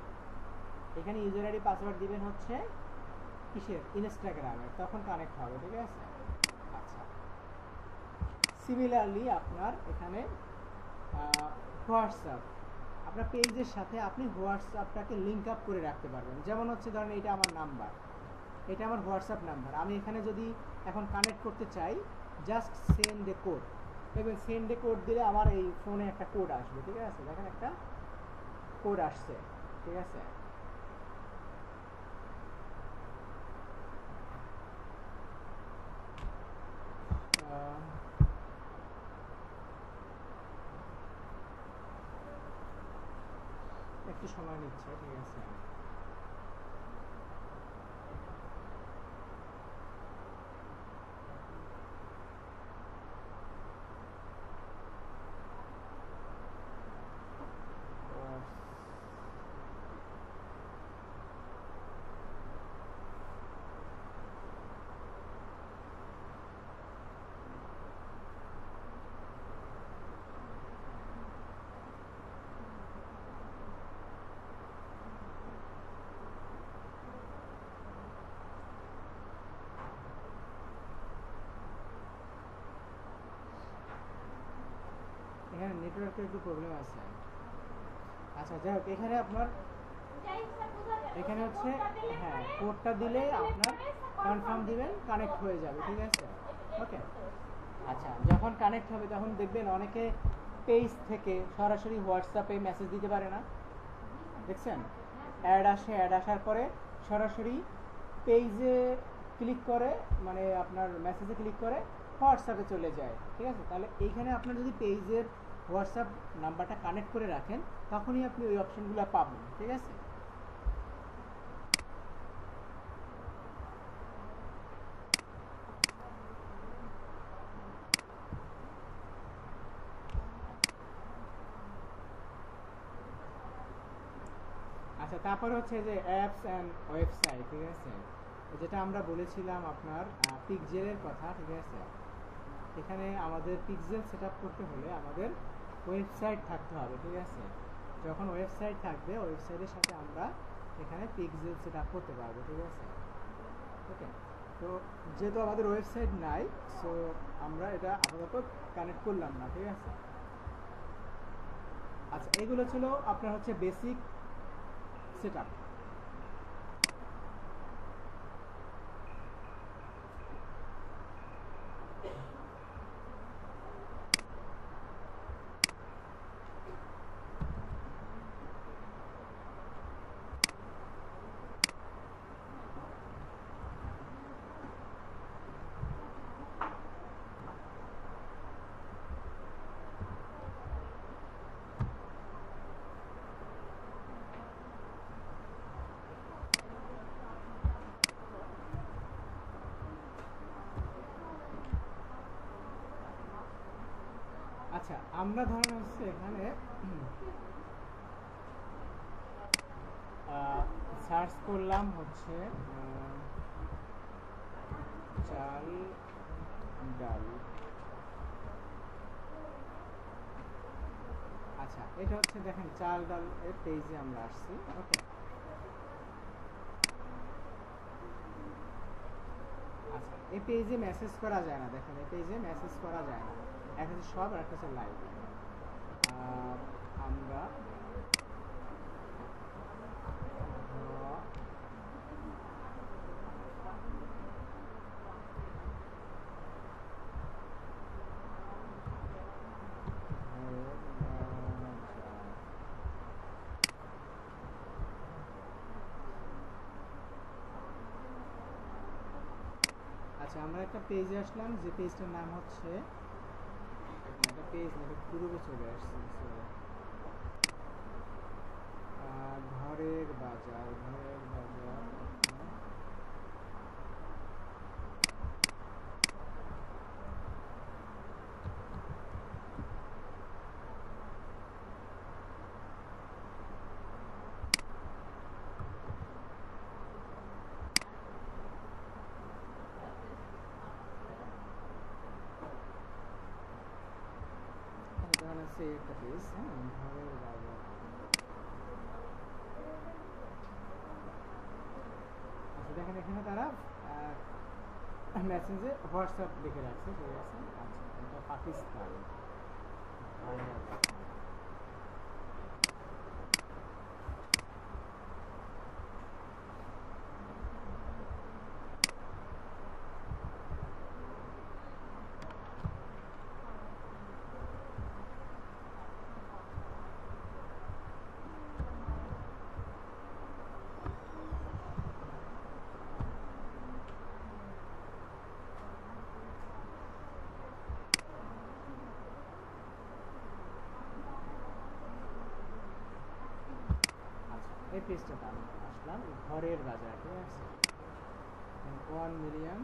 এখানে ইউজার আইডি পাসওয়ার্ড দিবেন হচ্ছে কিসের, ইনস্টাগ্রামের, তখন কানেক্ট হবে, ঠিক আছে। আচ্ছা, সিমিলারলি আপনার এখানে হোয়াটসঅ্যাপ, আপনার পেজের সাথে আপনি হোয়াটসঅ্যাপটাকে লিঙ্ক আপ করে রাখতে পারবেন। যেমন হচ্ছে ধরেন এটা আমার নাম্বার, এটা আমার হোয়াটসঅ্যাপ নাম্বার, আমি এখানে যদি এখন কানেক্ট করতে চাই, জাস্ট সেন্ড এ কোড, দেখবেন সেন্ড এ কোড দিলে আমার এই ফোনে একটা কোড আসবে, ঠিক আছে, দেখেন একটা কোড আসছে, ঠিক আছে। একটু সময় নিচ্ছে, ঠিক আছে। এখানে নেটওয়ার্কের একটু প্রবলেম আছে। আচ্ছা, যাই হোক, এখানে আপনার এখানে হচ্ছে হ্যাঁ, কোডটা দিলে আপনার কনফার্ম দিবেন, কানেক্ট হয়ে যাবে, ঠিক আছে। ওকে, আচ্ছা, যখন কানেক্ট হবে তখন দেখবেন অনেকে পেজ থেকে সরাসরি হোয়াটসঅ্যাপে মেসেজ দিতে পারে না, দেখছেন, অ্যাড আসার পরে সরাসরি পেজে ক্লিক করে মানে আপনার মেসেজে ক্লিক করে হোয়াটসঅ্যাপে চলে যায়, ঠিক আছে। তাহলে এইখানে আপনার যদি পেজের হোয়াটসঅ্যাপ নাম্বারটা কানেক্ট করে রাখেন তখনই আপনি ওই অপশনগুলো পাবেন, ঠিক আছে। আচ্ছা, তারপর হচ্ছে যে অ্যাপস অ্যান্ড ওয়েবসাইট, ঠিক আছে। যেটা আমরা বলেছিলাম আপনার পিক্সেলের কথা, ঠিক আছে। এখানে আমাদের পিক্সেল সেট আপ করতে হলে আমাদের ওয়েবসাইট থাকতে হবে, ঠিক আছে। যখন ওয়েবসাইট থাকবে ওয়েবসাইটের সাথে আমরা এখানে পিক্সেল সেট আপ করতে পারবো, ঠিক আছে। ওকে, তো যেহেতু আমাদের ওয়েবসাইট নাই, সো আমরা এটা আপাতত কানেক্ট করলাম না, ঠিক আছে। আচ্ছা, এগুলো ছিল আপনার হচ্ছে বেসিক সেট আপ। আচ্ছা, আমরা ধরেন হচ্ছে এখানে সার্চ করলাম হচ্ছে চাল ডাল। আচ্ছা, এটা হচ্ছে দেখেন চাল ডাল এর পেজে আমরা আসছি। ওকে, আচ্ছা, এই পেজে মেসেজ করা যায় না, দেখেন এই পেজে মেসেজ করা যায় না। একটা হচ্ছে সব আর একটা হচ্ছে লাইভ। আমরা আচ্ছা, আমরা একটা পেজে আসলাম, যে পেজটার নাম হচ্ছে একটা পেজ না, এটা পূর্বে চলে আসছে, ঘরের বাজার। ঘরের বাজার, আছে একটা পেজ, হ্যাঁ, ঘরের বাজার। আচ্ছা, দেখেন এখানে তারা মেসেঞ্জে হোয়াটসঅ্যাপ লিখে রাখছে, ঠিক আছে। আচ্ছা, এটা পাকিস্তান। এই পেজটাতে আমি আসলাম, ঘরের বাজার, ঠিক আছে। 1 মিলিয়ন।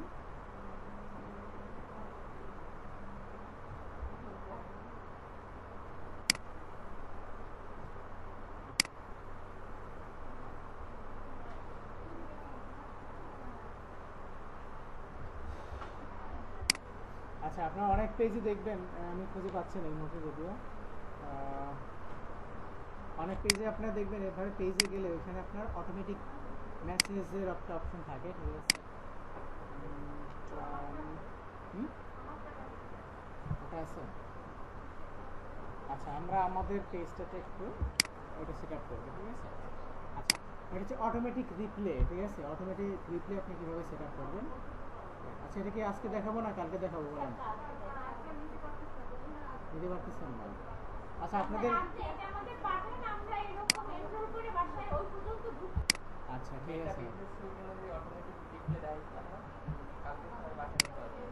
আচ্ছা, আপনারা অনেক পেজে দেখবেন, আমি খুঁজে পাচ্ছি না এই মুহূর্তে যদিও, অনেক পেজে আপনারা দেখবেন এভাবে পেজে গেলে ওইখানে আপনার অটোমেটিক মেসেজের একটা অপশন থাকে, ঠিক আছে। ওটা আছে। আচ্ছা, আমরা আমাদের পেজটাতে একটু ওটা সেট আপ করবো, ঠিক আছে। আচ্ছা, এটা হচ্ছে অটোমেটিক রিপ্লে, ঠিক আছে। অটোমেটিক রিপ্লে আপনি কীভাবে সেট আপ করবেন। আচ্ছা, এটা কি আজকে দেখাবো না কালকে দেখাবো বলেন? দিতে পারতেছেন না? আচ্ছা, আপনাদের আচ্ছা, ঠিক আছে। কালকে সবাই বাসা নিতে হবে।